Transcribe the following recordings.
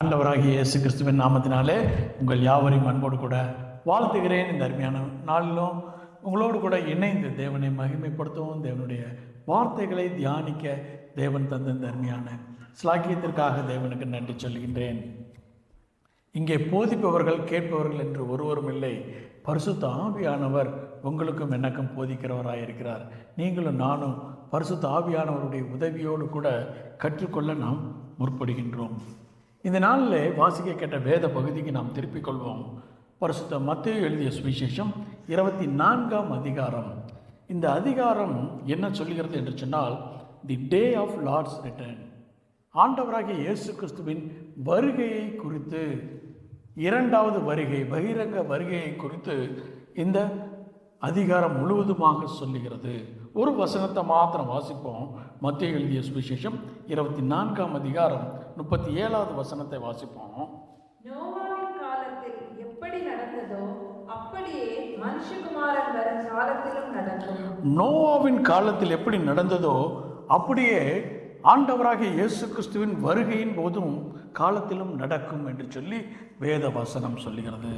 ஆண்டவராகிய இயேசு கிறிஸ்துவின் நாமத்தினாலே உங்கள் யாவரையும் அன்போடு கூட வாழ்த்துகிறேன். இந்த அருமையான நாளிலும் உங்களோடு கூட இணைந்து தேவனை மகிமைப்படுத்தவும், தேவனுடைய வார்த்தைகளை தியானிக்க தேவன் தந்த இந்த அருமையான ஸ்லாக்கியத்திற்காக தேவனுக்கு நன்றி சொல்கின்றேன். இங்கே போதிப்பவர்கள் கேட்பவர்கள் என்று ஒருவரும் இல்லை, பரிசுத்த ஆவியானவர் உங்களுக்கும் எனக்கும் போதிக்கிறவராயிருக்கிறார். நீங்களும் நானும் பரிசுத்த ஆவியானவருடைய உதவியோடு கூட கற்றுக்கொள்ள நாம் முற்படுகின்றோம். இந்த நாளில் வாசிக்க கேட்ட வேத பகுதிக்கு நாம் திருப்பிக் கொள்வோம். பரிசுத்த மத்தேயு எழுதிய சுவிசேஷம் 24ஆம் அதிகாரம். இந்த அதிகாரம் என்ன சொல்கிறது என்று சொன்னால், தி டே ஆஃப் லார்ட்ஸ் ரிட்டர்ன், ஆண்டவராகிய இயேசு கிறிஸ்துவின் வருகையை குறித்து, இரண்டாவது வருகை, பகிரங்க வருகையை குறித்து இந்த அதிகாரம் முழுவதுமாக சொல்லுகிறது. ஒரு வசனத்தை மாத்திரம் வாசிப்போம். மத்தேயு எழுதிய சுவிசேஷம் 24ஆம் அதிகாரம் 37வது வசனத்தை வாசிப்போம். நோவாவின் காலத்தில் எப்படி நடந்ததோ அப்படியே மனுஷகுமாரன் வரும் காலத்திலும் நடக்கும். நோவாவின் காலத்தில் எப்படி நடந்ததோ அப்படியே ஆண்டவராகிய இயேசு கிறிஸ்துவின் வருகையின் போதும் காலத்திலும் நடக்கும் என்று சொல்லி வேத வசனம் சொல்லுகிறது.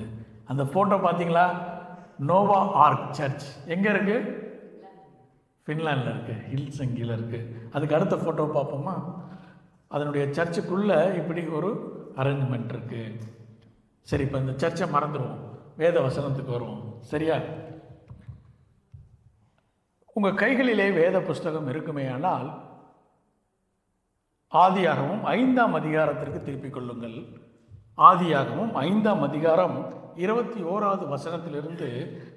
அந்த போட்டோ பார்த்தீங்களா? நோவா ஆர்க் சர்ச் எங்கே இருக்குது? ஃபின்லாண்டில் இருக்குது, ஹில்சங்கியில் இருக்குது. அதுக்கு அடுத்த ஃபோட்டோ பார்ப்போமா? அதனுடைய சர்ச்சுக்குள்ளே இப்படி ஒரு அரேஞ்ச்மெண்ட் இருக்குது. சரி, இப்போ இந்த சர்ச்சை மறந்துடுவோம், வேத வசனத்துக்கு வருவோம். சரியா? உங்கள் கைகளிலே வேத புஸ்தகம் இருக்குமே ஆனால் ஆதியாகமம் 5ஆம் அதிகாரத்திற்கு திருப்பிக் கொள்ளுங்கள். ஆதியாகமம் 5ஆம் அதிகாரம் 21வது வசனத்திலிருந்து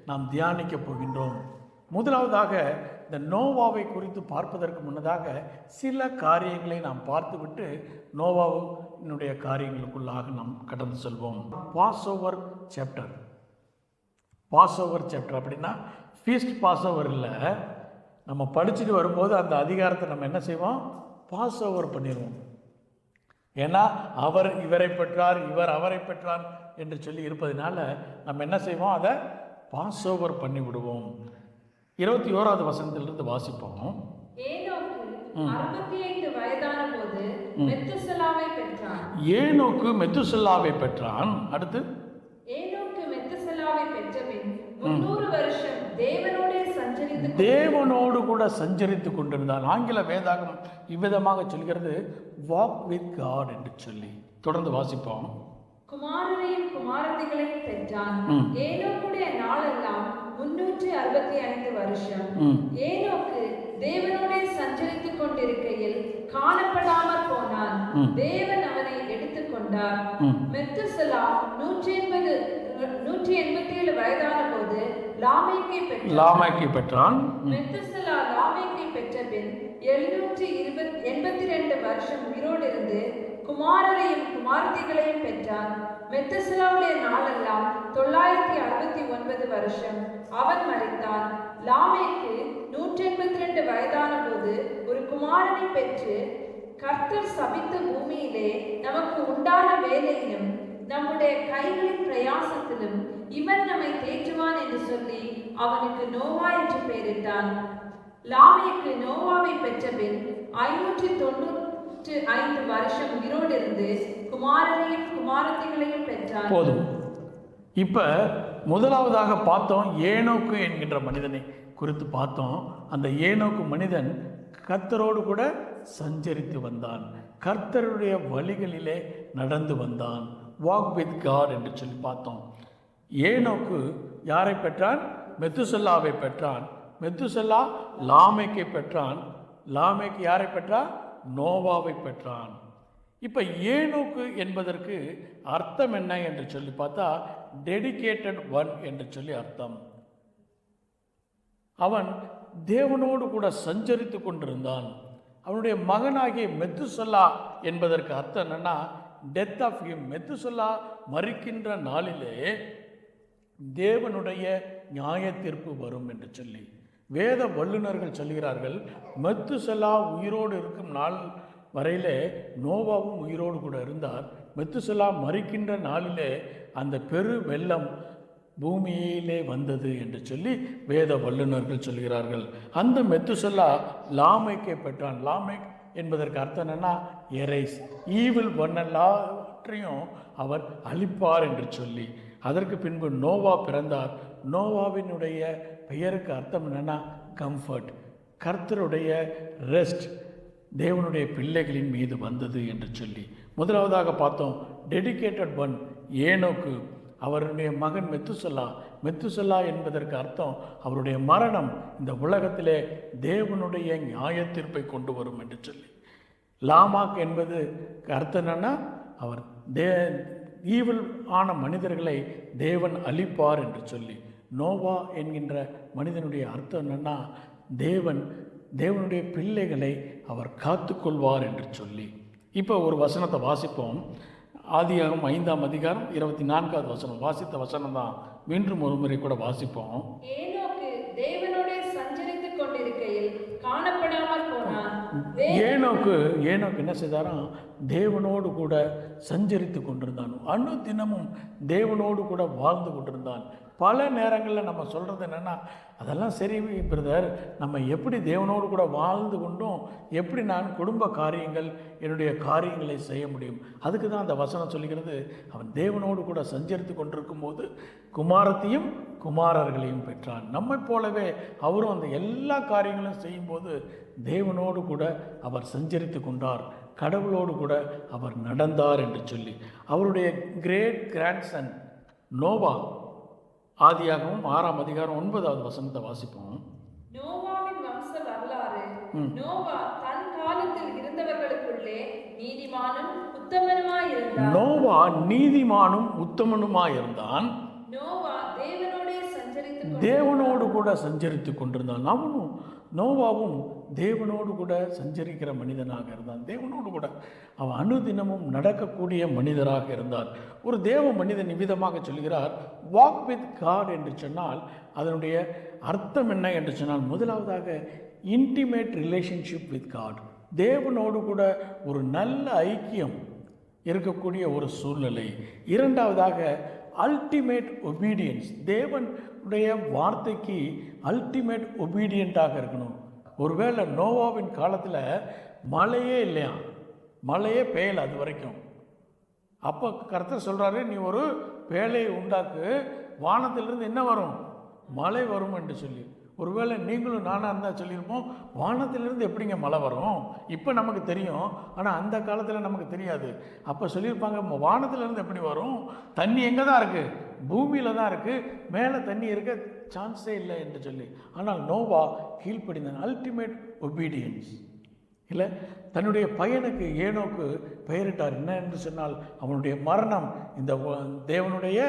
நாம் தியானிக்க போகின்றோம். முதலாவதாக இந்த நோவாவை குறித்து பார்ப்பதற்கு முன்னதாக சில காரியங்களை நாம் பார்த்துவிட்டு நோவாவினுடைய காரியங்களுக்குள்ளாக நாம் கடந்து செல்வோம். Pass over chapter. Pass over chapter அப்படின்னா ஃபீஸ்ட் பாஸ் ஓவர் இல்லை. நம்ம படிச்சுட்டு வரும்போது அந்த அதிகாரத்தை நம்ம என்ன செய்வோம்? பாஸ் ஓவர் பண்ணிடுவோம். ஏன்னா அவர் இவரை பெற்றார், இவர் அவரை பெற்றார் என்று சொல்லி இருப்பதனால நம்ம என்ன செய்வோம்? அதை பாஸ் ஓவர் பண்ணி விடுவோம். 21வது வசனத்திலிருந்து வாசிப்போம். ஏனோக்கு 65 வயதான போது மெத்துசலாவை பெற்றான். ஏனோக்கு மெத்துசலாவை பெற்றான். அடுத்து ஏனோக்கு மெத்துசலாவை பெற்றபின் 300 வருஷம் தேவனோடு கூட சஞ்சரித்து கொண்டிருந்தான். ஆங்கில வேதாகம் இவ்விதமாக சொல்கிறது, வாக் வித் காட் என்று சொல்லி. தொடர்ந்து வாசிப்போம். குமாரரையும் குமாரத்திகளையும் பெற்றான். ஏனோக்குடைய நாளெல்லாம் 365 வருஷம். ஏனோக்கு தேவனோடே சஞ்சரித்துக் கொண்டிருக்கையில் காணப்படாமர் போனான். தேவன் அவனை எடுத்துக் கொண்டார். மெத்துசலா 187 வயதான போது லாமேக்கை பெற்றான். மெத்துசலா லாமேக்கை பெற்ற பின் 782 வருஷம் உயிரோடு இருந்து குமாரரையும் குமாரத்திகளையும் பெற்றான். மெத்துசலாவுடைய நாளெல்லாம் 969 வருஷம். அவன் மரித்தான். லாமேக்கு 182 வயதான போது ஒரு குமாரனை பெற்று, கர்த்தர் சபித்த பூமியிலே நமக்கு உண்டான வேலையிலும் நம்முடைய கைகளின் பிரயாசத்திலும் இவன் நம்மை தேற்றுவான் என்று சொல்லி அவனுக்கு நோவா என்று பெயரிட்டான். லாமேக்கு நோவாவை பெற்ற பின் 595 வருஷம் உயிரோடு இருந்து குமாரரையும் குமாரத்திகளையும் பெற்றான். போதும். இப்ப முதலாவதாக பார்த்தோம், ஏனோக்கு என்கின்ற மனிதனை குறித்து பார்த்தோம். அந்த ஏனோக்கு மனிதன் கர்த்தரோடு கூட சஞ்சரித்து வந்தான், கர்த்தருடைய வழிகளிலே நடந்து வந்தான், வாக் வித் காட் என்று சொல்லி பார்த்தோம். ஏனோக்கு யாரை பெற்றான்? மெத்துசல்லாவை பெற்றான். மெத்துசல்லா லாமேக்கை பெற்றான். லாமேக்கு யாரை பெற்றான்? நோவாவை பெற்றான். இப்போ ஏனோக்கு என்பதற்கு அர்த்தம் என்ன என்று சொல்லி பார்த்தா, டெடிகேட்டட் ஒன் என்று சொல்லி அர்த்தம். அவன் தேவனோடு கூட சஞ்சரித்து கொண்டிருந்தான். அவனுடைய மகனாகிய மெத்துசல்லா என்பதற்கு அர்த்தம் என்னன்னா, டெத் ஆஃப் ஹிம். மெத்துசல்லா மரிக்கின்ற நாளிலே தேவனுடைய நியாய தீர்ப்பு வரும் என்று சொல்லி வேத வல்லுநர்கள் சொல்கிறார்கள். மெத்துசல்லா உயிரோடு இருக்கும் நாள் வரையிலே நோவாவும் உயிரோடு கூட இருந்தார். மெத்துசல்லா மரிக்கின்ற நாளிலே அந்த பெரு வெள்ளம் பூமியிலே வந்தது என்று சொல்லி வேத வல்லுநர்கள் சொல்கிறார்கள். அந்த மெத்துசல்லா லாமேக்கை பெற்றான். லாமேக் என்பதற்கு அர்த்தம் என்னன்னா, எரைஸ், ஈவில் ஒன்னெல்லாம் எல்லாவற்றையும் அவர் அழிப்பார் என்று சொல்லி, அதற்கு பின்பு நோவா பிறந்தார். நோவாவினுடைய பெயருக்கு அர்த்தம் என்னன்னா கம்ஃபர்ட், கர்த்தருடைய ரெஸ்ட் தேவனுடைய பிள்ளைகளின் மீது வந்தது என்று சொல்லி. முதலாவதாக பார்த்தோம் டெடிகேட்டட் ஒன் ஏனோக்கு, அவருடைய மகன் மெத்துசல்லா என்பதற்கு அர்த்தம் அவருடைய மரணம் இந்த உலகத்திலே தேவனுடைய நியாயத்தீர்ப்பை கொண்டு வரும் என்று சொல்லி. லாமாக் என்பது அர்த்தம் என்னன்னா அவர் ஈவில் ஆன மனிதர்களை தேவன் அழிப்பார் என்று சொல்லி. நோவா என்கின்ற மனிதனுடைய அர்த்தம் என்னன்னா தேவனுடைய பிள்ளைகளை அவர் காத்துக்கொள்வார் என்று சொல்லி. இப்போ ஒரு வசனத்தை வாசிப்போம். ஆதியாகமம் 5ஆம் அதிகாரம் 24வது வசனம். வாசித்த வசனம் தான், மீண்டும் ஒரு முறை கூட வாசிப்போம். ஏனோக்கு தேவனோடே சஞ்சரித்துக் கொண்டிருக்கையில் காணப்படாமல் போனான். ஏனோக்கு என்ன செய்தாராம்? தேவனோடு கூட சஞ்சரித்து கொண்டிருந்தான். அனுதினமும் தேவனோடு கூட வாழ்ந்து கொண்டிருந்தான். பல நேரங்களில் நம்ம சொல்கிறது என்னென்னா, அதெல்லாம் சரி பிரதர், நம்ம எப்படி தேவனோடு கூட வாழ்ந்து கொண்டும் எப்படி நான் குடும்ப காரியங்கள் என்னுடைய காரியங்களை செய்ய முடியும்? அதுக்கு தான் அந்த வசனம் சொல்லுகிறது, அவன் தேவனோடு கூட சஞ்சரித்து கொண்டிருக்கும் போது குமாரத்தையும் குமாரர்களையும் பெற்றான். நம்மை போலவே அவரும் அந்த எல்லா காரியங்களும் செய்யும்போது தேவனோடு கூட அவர் சஞ்சரித்து கொண்டார், கடவுளோடு கூட அவர் நடந்தார் என்று சொல்லி. அவருடைய கிரேட் கிராண்ட்சன் நோவா, ஆதியாகமம் 6ஆம் அதிகாரம் 9வது வசனத்தை வாசிப்போம். நோவாவின் வம்ச வரலாறு. நோவா தன் காலத்தில் இருந்தவர்களுக்குள்ளே நீதிமானும் உத்தமனுமாயிருந்தான். நோவா நீதிமானும் உத்தமனுமாயிருந்தான். நோவா தேவனோடு கூட சஞ்சரித்து கொண்டிருந்தான். நோவாவும் தேவனோடு கூட சஞ்சரிக்கிற மனிதனாக இருந்தான். தேவனோடு கூட அவன் அனுதினமும் நடக்கக்கூடிய மனிதராக இருந்தார். ஒரு தேவ மனிதன் இவ்விதமாக சொல்கிறார், வாக் வித் காட் என்று சொன்னால் அதனுடைய அர்த்தம் என்ன என்று சொன்னால், முதலாவதாக இன்டிமேட் ரிலேஷன்ஷிப் வித் காட், தேவனோடு கூட ஒரு நல்ல ஐக்கியம் இருக்கக்கூடிய ஒரு சூழ்நிலை. இரண்டாவதாக அல்டிமேட் ஒபீடியன்ஸ், தேவனுடைய வார்த்தைக்கு அல்டிமேட் ஒபீடியண்ட்டாக இருக்கணும். ஒருவேளை நோவாவின் காலத்தில் மழையே இல்லையா, மழையே பெய்யலை அது வரைக்கும். அப்போ கர்த்தர் சொல்கிறாரு, நீ ஒரு பேழையை உண்டாக்கு, வானத்திலிருந்து என்ன வரும், மழை வரும் என்று சொல்லி. ஒருவேளை நீங்களும் நானாக இருந்தால் சொல்லியிருப்போம், வானத்திலிருந்து எப்படிங்க மழை வரும், இப்போ நமக்கு தெரியும், ஆனால் அந்த காலத்தில் நமக்கு தெரியாது. அப்போ சொல்லியிருப்பாங்க, வானத்திலிருந்து எப்படி வரும், தண்ணி எங்கே தான் இருக்குது, பூமியில் தான் இருக்குது, மேலே தண்ணி இருக்க சான்ஸே இல்லை என்று சொல்லி. ஆனால் நோவா கீழ்ப்படிந்தான், அல்டிமேட் ஒபீடியன்ஸ் இல்லை. தன்னுடைய பையனுக்கு ஏனோக்கு பெயரிட்டார். என்ன என்று சொன்னால், அவனுடைய மரணம் இந்த தேவனுடைய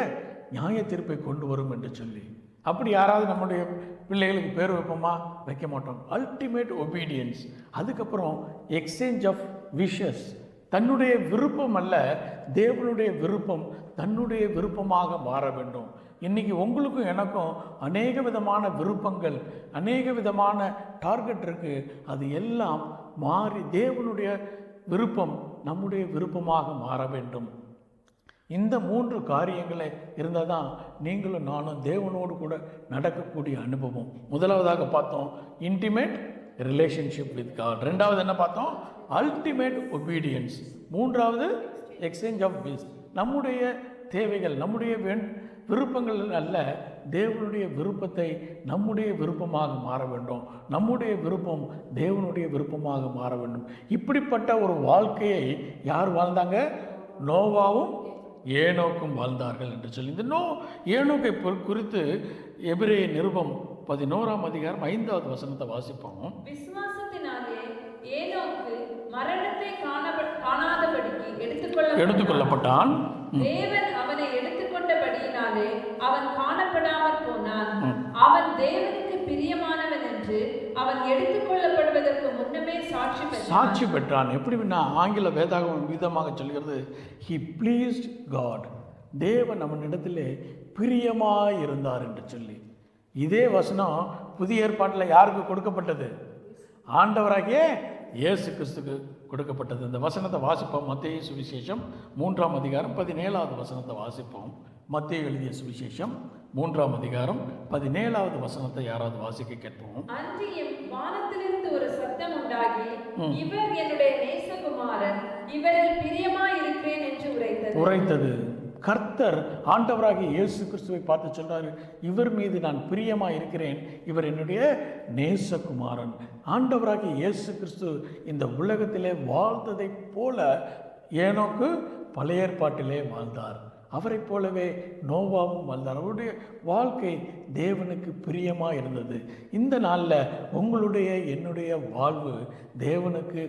நியாய தீர்ப்பை கொண்டு வரும் என்று சொல்லி. அப்படி யாராவது நம்முடைய பிள்ளைகளுக்கு பேர் வைப்போமா? வைக்க மாட்டோம். Ultimate obedience. அதுக்கப்புறம் எக்ஸ்சேஞ்ச் ஆஃப் விஷஸ், தன்னுடைய விருப்பம் அல்ல, தேவனுடைய விருப்பம் தன்னுடைய விருப்பமாக மாற வேண்டும். இன்றைக்கி உங்களுக்கும் எனக்கும் அநேக விதமான விருப்பங்கள், அநேக விதமான டார்கெட் இருக்குது. அது எல்லாம் மாறி தேவனுடைய விருப்பம் நம்முடைய விருப்பமாக மாற வேண்டும். இந்த 3 காரியங்களை இருந்தால் தான் நீங்களும் நானும் தேவனோடு கூட நடக்கக்கூடிய அனுபவம். முதலாவதாக பார்த்தோம் இன்டிமேட் ரிலேஷன்ஷிப் வித் காட். ரெண்டாவது என்ன பார்த்தோம்? Ultimate obedience. மூன்றாவது எக்ஸ்சேஞ்ச் ஆஃப் விஷ். நம்முடைய தேவைகள், நம்முடைய விருப்பங்கள் அல்ல, தேவனுடைய விருப்பத்தை நம்முடைய விருப்பமாக மாற வேண்டும், நம்முடைய விருப்பம் தேவனுடைய விருப்பமாக மாற வேண்டும். இப்படிப்பட்ட ஒரு வாழ்க்கையை யார் வாழ்ந்தாங்க? நோவாவும் ஏனோக்கும் வாழ்ந்தார்கள் என்று சொல்லி. இந்த ஏனோக்கை குறித்து எபிரேய நிருபம் 11ஆம் அதிகாரம் 5வது வசனத்தை வாசிப்போம். விசுவாசத்தினாலே ஏனோக்கு மரணத்தை காணாதபடிக்கு எடுத்துக்கொள்ளப்பட்டான். தேவன் அவனை எடுத்துக்கொண்டபடியினாலே அவன் காணப்படாமல் போனான். அவன் தேவனுக்கு பிரியமானவன் என்று அவன் எடுத்துக்கொள்ளப்படுவதற்கு முன்னமே சாட்சி பெற்றான். எப்படின்னா ஆங்கில வேதாகமம் விதமாக சொல்கிறது, he pleased God, தேவன் அவனிடத்திலே பிரியமாய் இருந்தார் என்று சொல்லி. இதே வசனம் புதிய ஏற்பாட்டில் யாருக்கு கொடுக்கப்பட்டது? ஆண்டவராகிய இயேசு கிறிஸ்துக்கு கொடுக்கப்பட்டது. இந்த வசனத்தை வாசிப்போம். மத்தேயு சுவிசேஷம் 3ஆம் அதிகாரம் 17வது வசனத்தை வாசிப்போம். மத்தேயு எழுதிய சுவிசேஷம் 3ஆம் அதிகாரம் 17வது வசனத்தை யாராவது வாசிக்க கேட்போம். அன்றியும் வானத்திலிருந்து ஒரு சத்தம் உண்டாகி, இவர் என்னுடைய நேசகுமாரன், இவரில் பிரியமாய் இருக்கிறேன் என்று உரைத்தது. கர்த்தர் ஆண்டவராகிய இயேசு கிறிஸ்துவை பார்த்து சொல்றாரு, இவர் மீது நான் பிரியமா இருக்கிறேன், இவர் என்னுடைய நேசகுமாரன். ஆண்டவராகிய இயேசு கிறிஸ்து இந்த உலகத்திலே வாழ்ந்ததை போல ஏனோக்கு பழைய ஏற்பாட்டிலே வாழ்ந்தார். அவரை போலவே நோவாவும் வாழ்ந்தார். அவருடைய வாழ்க்கை தேவனுக்கு பிரியமா இருந்தது. இந்த நாளில் உங்களுடைய என்னுடைய வாழ்வு தேவனுக்கு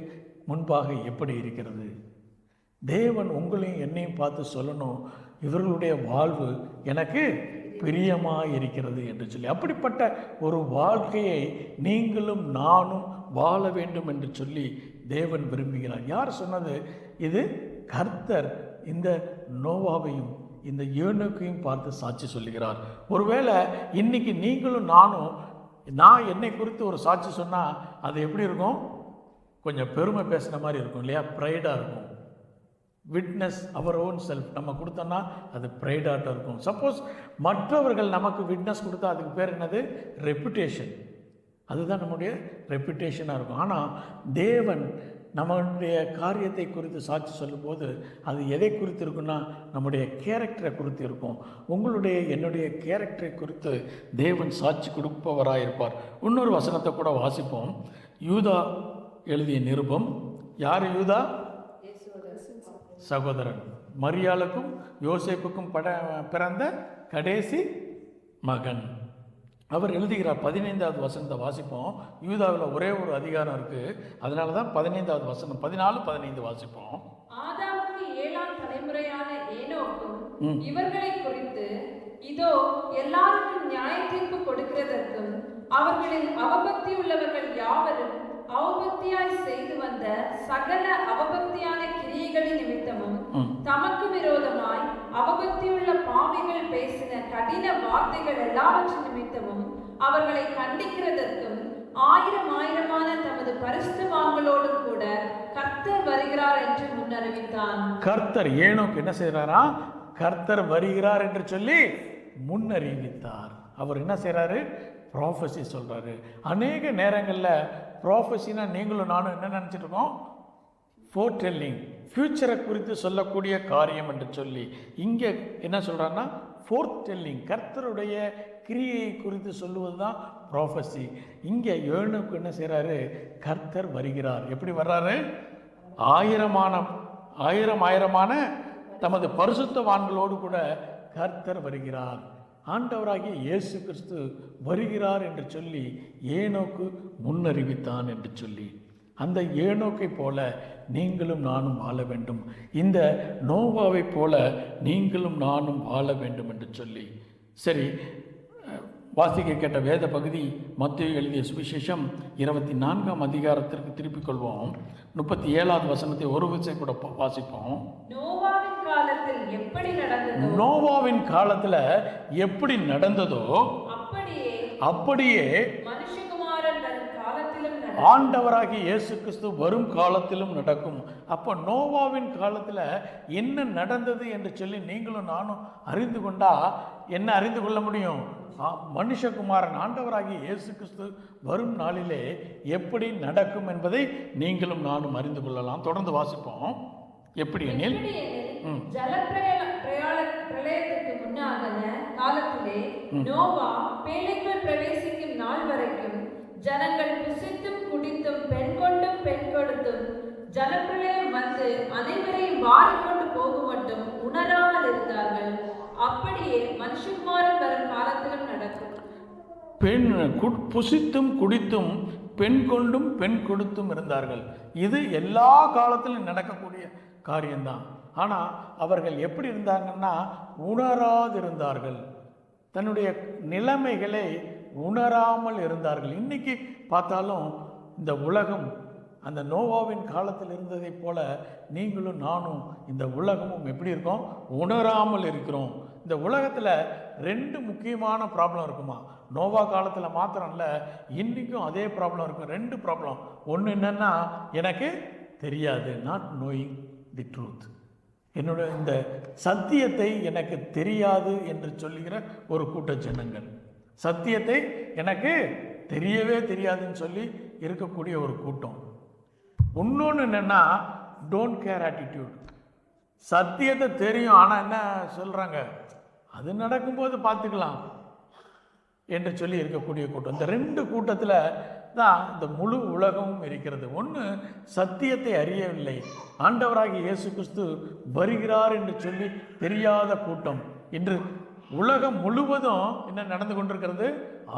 முன்பாக எப்படி இருக்கிறது? தேவன் உங்களையும் என்னையும் பார்த்து சொல்லணும், இவர்களுடைய வாழ்வு எனக்கு பிரியமாக இருக்கிறது என்று சொல்லி. அப்படிப்பட்ட ஒரு வாழ்க்கையை நீங்களும் நானும் வாழ வேண்டும் என்று சொல்லி தேவன் விரும்புகிறார். யார் சொன்னது? இது கர்த்தர் இந்த நோவாவையும் இந்த ஏனோக்கையும் பார்த்து சாட்சி சொல்லுகிறார். ஒருவேளை இன்னைக்கு நீங்களும் நானும் நான் என்னை குறித்து ஒரு சாட்சி சொன்னால் அது எப்படி இருக்கும்? கொஞ்சம் பெருமை பேசுகிற மாதிரி இருக்கும் இல்லையா? ப்ரைடாக இருக்கும். விட்னஸ் அவர் ஓன் செல்ஃப் நம்ம கொடுத்தோன்னா அது ப்ரைடாக இருக்கும். சப்போஸ் மற்றவர்கள் நமக்கு விட்னஸ் கொடுத்தா அதுக்கு பேர் என்னது? ரெப்புடேஷன். அதுதான் நம்முடைய ரெப்புடேஷனாக இருக்கும். ஆனால் தேவன் நம்மளுடைய காரியத்தை குறித்து சாட்சி சொல்லும்போது அது எதை குறித்து இருக்குன்னா நம்முடைய கேரக்டரை குறித்து இருக்கும். உங்களுடைய என்னுடைய கேரக்டரை குறித்து தேவன் சாட்சி கொடுப்பவராக இருப்பார். இன்னொரு வசனத்தை கூட வாசிப்போம். யூதா எழுதிய நிருபம். யார் யூதா? சகோதரன். மரியாளுக்கும் யோசேப்புக்கும் பிறந்த கடைசி மகன். அவர் எழுதுகிறார். 15வது வசனத்தை வாசிப்போம். யூதாவில் ஒரே ஒரு அதிகாரம் இருக்குது, அதனால தான் 15வது வசனம் 14, 15 வாசிப்போம். ஆதாமுக்கு 7ஆம் தலைமுறையான ஏனோக்கும் இவர்களை குறித்து, இதோ எல்லாருக்கும் நியாய தீர்ப்பு கொடுக்கிறதற்கும் அவர்களில் அவபக்தி உள்ளவர்கள் யாவரும் அவபக்தியாய் செய்து வந்த சகல அவபக்தியான கிரியைகளின் நிமித்தமும் தமக்கு விரோதமாய் அவபக்தியுள்ள பாவிகள் பேசின கடின வார்த்தைகள் எல்லாவற்றின் நிமித்தமும் அவர்களை கண்டிக்கிறதற்கும் ஆயிரமான தமது பரிசுத்தவான்களோடு கூட கர்த்தர் வருகிறார் என்று முன்னறிவித்தான். கர்த்தர் ஏனோக்கு என்ன செய்யறாரா? கர்த்தர் வருகிறார் என்று சொல்லி முன்னறிவித்தார். அவர் என்ன செய்யறாரு? ப்ராஃபஸி சொல்றாரு. அநேக நேரங்களில் ப்ராஃபஸினா நீங்களும் நானும் என்ன நினச்சிட்டு இருக்கோம்? ஃபோர்டெல்லிங், ஃப்யூச்சரை குறித்து சொல்லக்கூடிய காரியம் என்று சொல்லி. இங்கே என்ன சொல்கிறான்னா ஃபோர்டெல்லிங், கர்த்தருடைய கிரியை குறித்து சொல்லுவது தான் ப்ராஃபஸி. இங்கே ஏனோக்கு என்ன செய்கிறாரு? கர்த்தர் வருகிறார். எப்படி வர்றாரு? ஆயிரமான தமது பரிசுத்தவான்களோடு கூட கர்த்தர் வருகிறார். ஆண்டவராகிய இயேசு கிறிஸ்து வருகிறார் என்று சொல்லி ஏனோக்கு முன்னறிவித்தான் என்று சொல்லி. அந்த ஏனோக்கை போல நீங்களும் நானும் வாழ வேண்டும். இந்த நோவாவை போல நீங்களும் நானும் வாழ வேண்டும் என்று சொல்லி. சரி, வாசிக்க கேட்ட வேத பகுதி மத்தேயு எழுதிய சுவிசேஷம் 24ஆம் அதிகாரத்திற்கு திருப்பிக் கொள்வோம். 37வது வசனத்தை ஒரு விசை கூட வாசிப்போம். நோவாவின் காலத்தில் எப்படி நடந்ததோ அப்படியே ஆண்டவராகிய இயேசு கிறிஸ்து வரும் காலத்திலும் நடக்கும். அப்போ நோவாவின் காலத்தில் என்ன நடந்தது என்று சொல்லி நீங்களும் நானும் அறிந்து கொண்டா என்ன அறிந்து கொள்ள முடியும்? மனுஷகுமாரன் ஆண்டவராகிய இயேசு கிறிஸ்து வரும் நாளிலே எப்படி நடக்கும் என்பதை நீங்களும் நானும் அறிந்து கொள்ளலாம். தொடர்ந்து வாசிப்போம். எப்படி எனில் பிரளயத்துக்கு முன்னான காலத்திலே நோவா பேழைக்குள் பிரவேசிக்கும் நாள் வரைக்கும் ஜனங்கள் புசித்தும் குடித்தும் பெண் கொண்டும் பெண் கொடுத்தும் ஜலப்பிரளயம் வந்து அனைவரையும் வாரிக்கொண்டு போகும் மட்டும் உணராமல் இருந்தார்கள். அப்படியே மனுஷகுமாரன் வரும் காலத்திலும் நடக்கும். புசித்தும் குடித்தும் பெண் கொண்டும் பெண் கொடுத்தும் இருந்தார்கள். இது எல்லா காலத்திலும் நடக்கக்கூடிய காரியம்தான். ஆனால் அவர்கள் எப்படி இருந்தாங்கன்னா உணராதிருந்தார்கள். தன்னுடைய நிலைமைகளை உணராமல் இருந்தார்கள். இன்னைக்கு பார்த்தாலும் இந்த உலகம் அந்த நோவாவின் காலத்தில் இருந்ததை போல நீங்களும் நானும் இந்த உலகமும் எப்படி இருக்கோம்? உணராமல் இருக்கிறோம். இந்த உலகத்தில் 2 முக்கியமான ப்ராப்ளம் இருக்குமா? நோவா காலத்தில் மாத்திரம் இல்லை, இன்றைக்கும் அதே ப்ராப்ளம் இருக்கும். 2 ப்ராப்ளம். ஒன்று என்னென்னா, எனக்கு தெரியாது, நாட் நோயிங் தி ட்ரூத். என்னோட இந்த சத்தியத்தை எனக்கு தெரியாது என்று சொல்லுகிற ஒரு கூட்ட ஜனங்கள், சத்தியத்தை எனக்கு தெரியவே தெரியாதுன்னு சொல்லி இருக்கக்கூடிய ஒரு கூட்டம். இன்னொன்று என்னென்னா, டோன்ட் கேர் ஆட்டிடியூட். சத்தியத்தை தெரியும், ஆனால் என்ன சொல்கிறாங்க, அது நடக்கும்போது பார்த்துக்கலாம் என்று சொல்லி இருக்கக்கூடிய கூட்டம். இந்த ரெண்டு கூட்டத்தில் தான் இந்த முழு உலகமும் இருக்கிறது. ஒன்று, சத்தியத்தை அறியவில்லை, ஆண்டவராகிய இயேசு கிறிஸ்து வருகிறார் என்று சொல்லி தெரியாத கூட்டம். இன்று உலகம் முழுவதும் என்ன நடந்து கொண்டிருக்கிறது?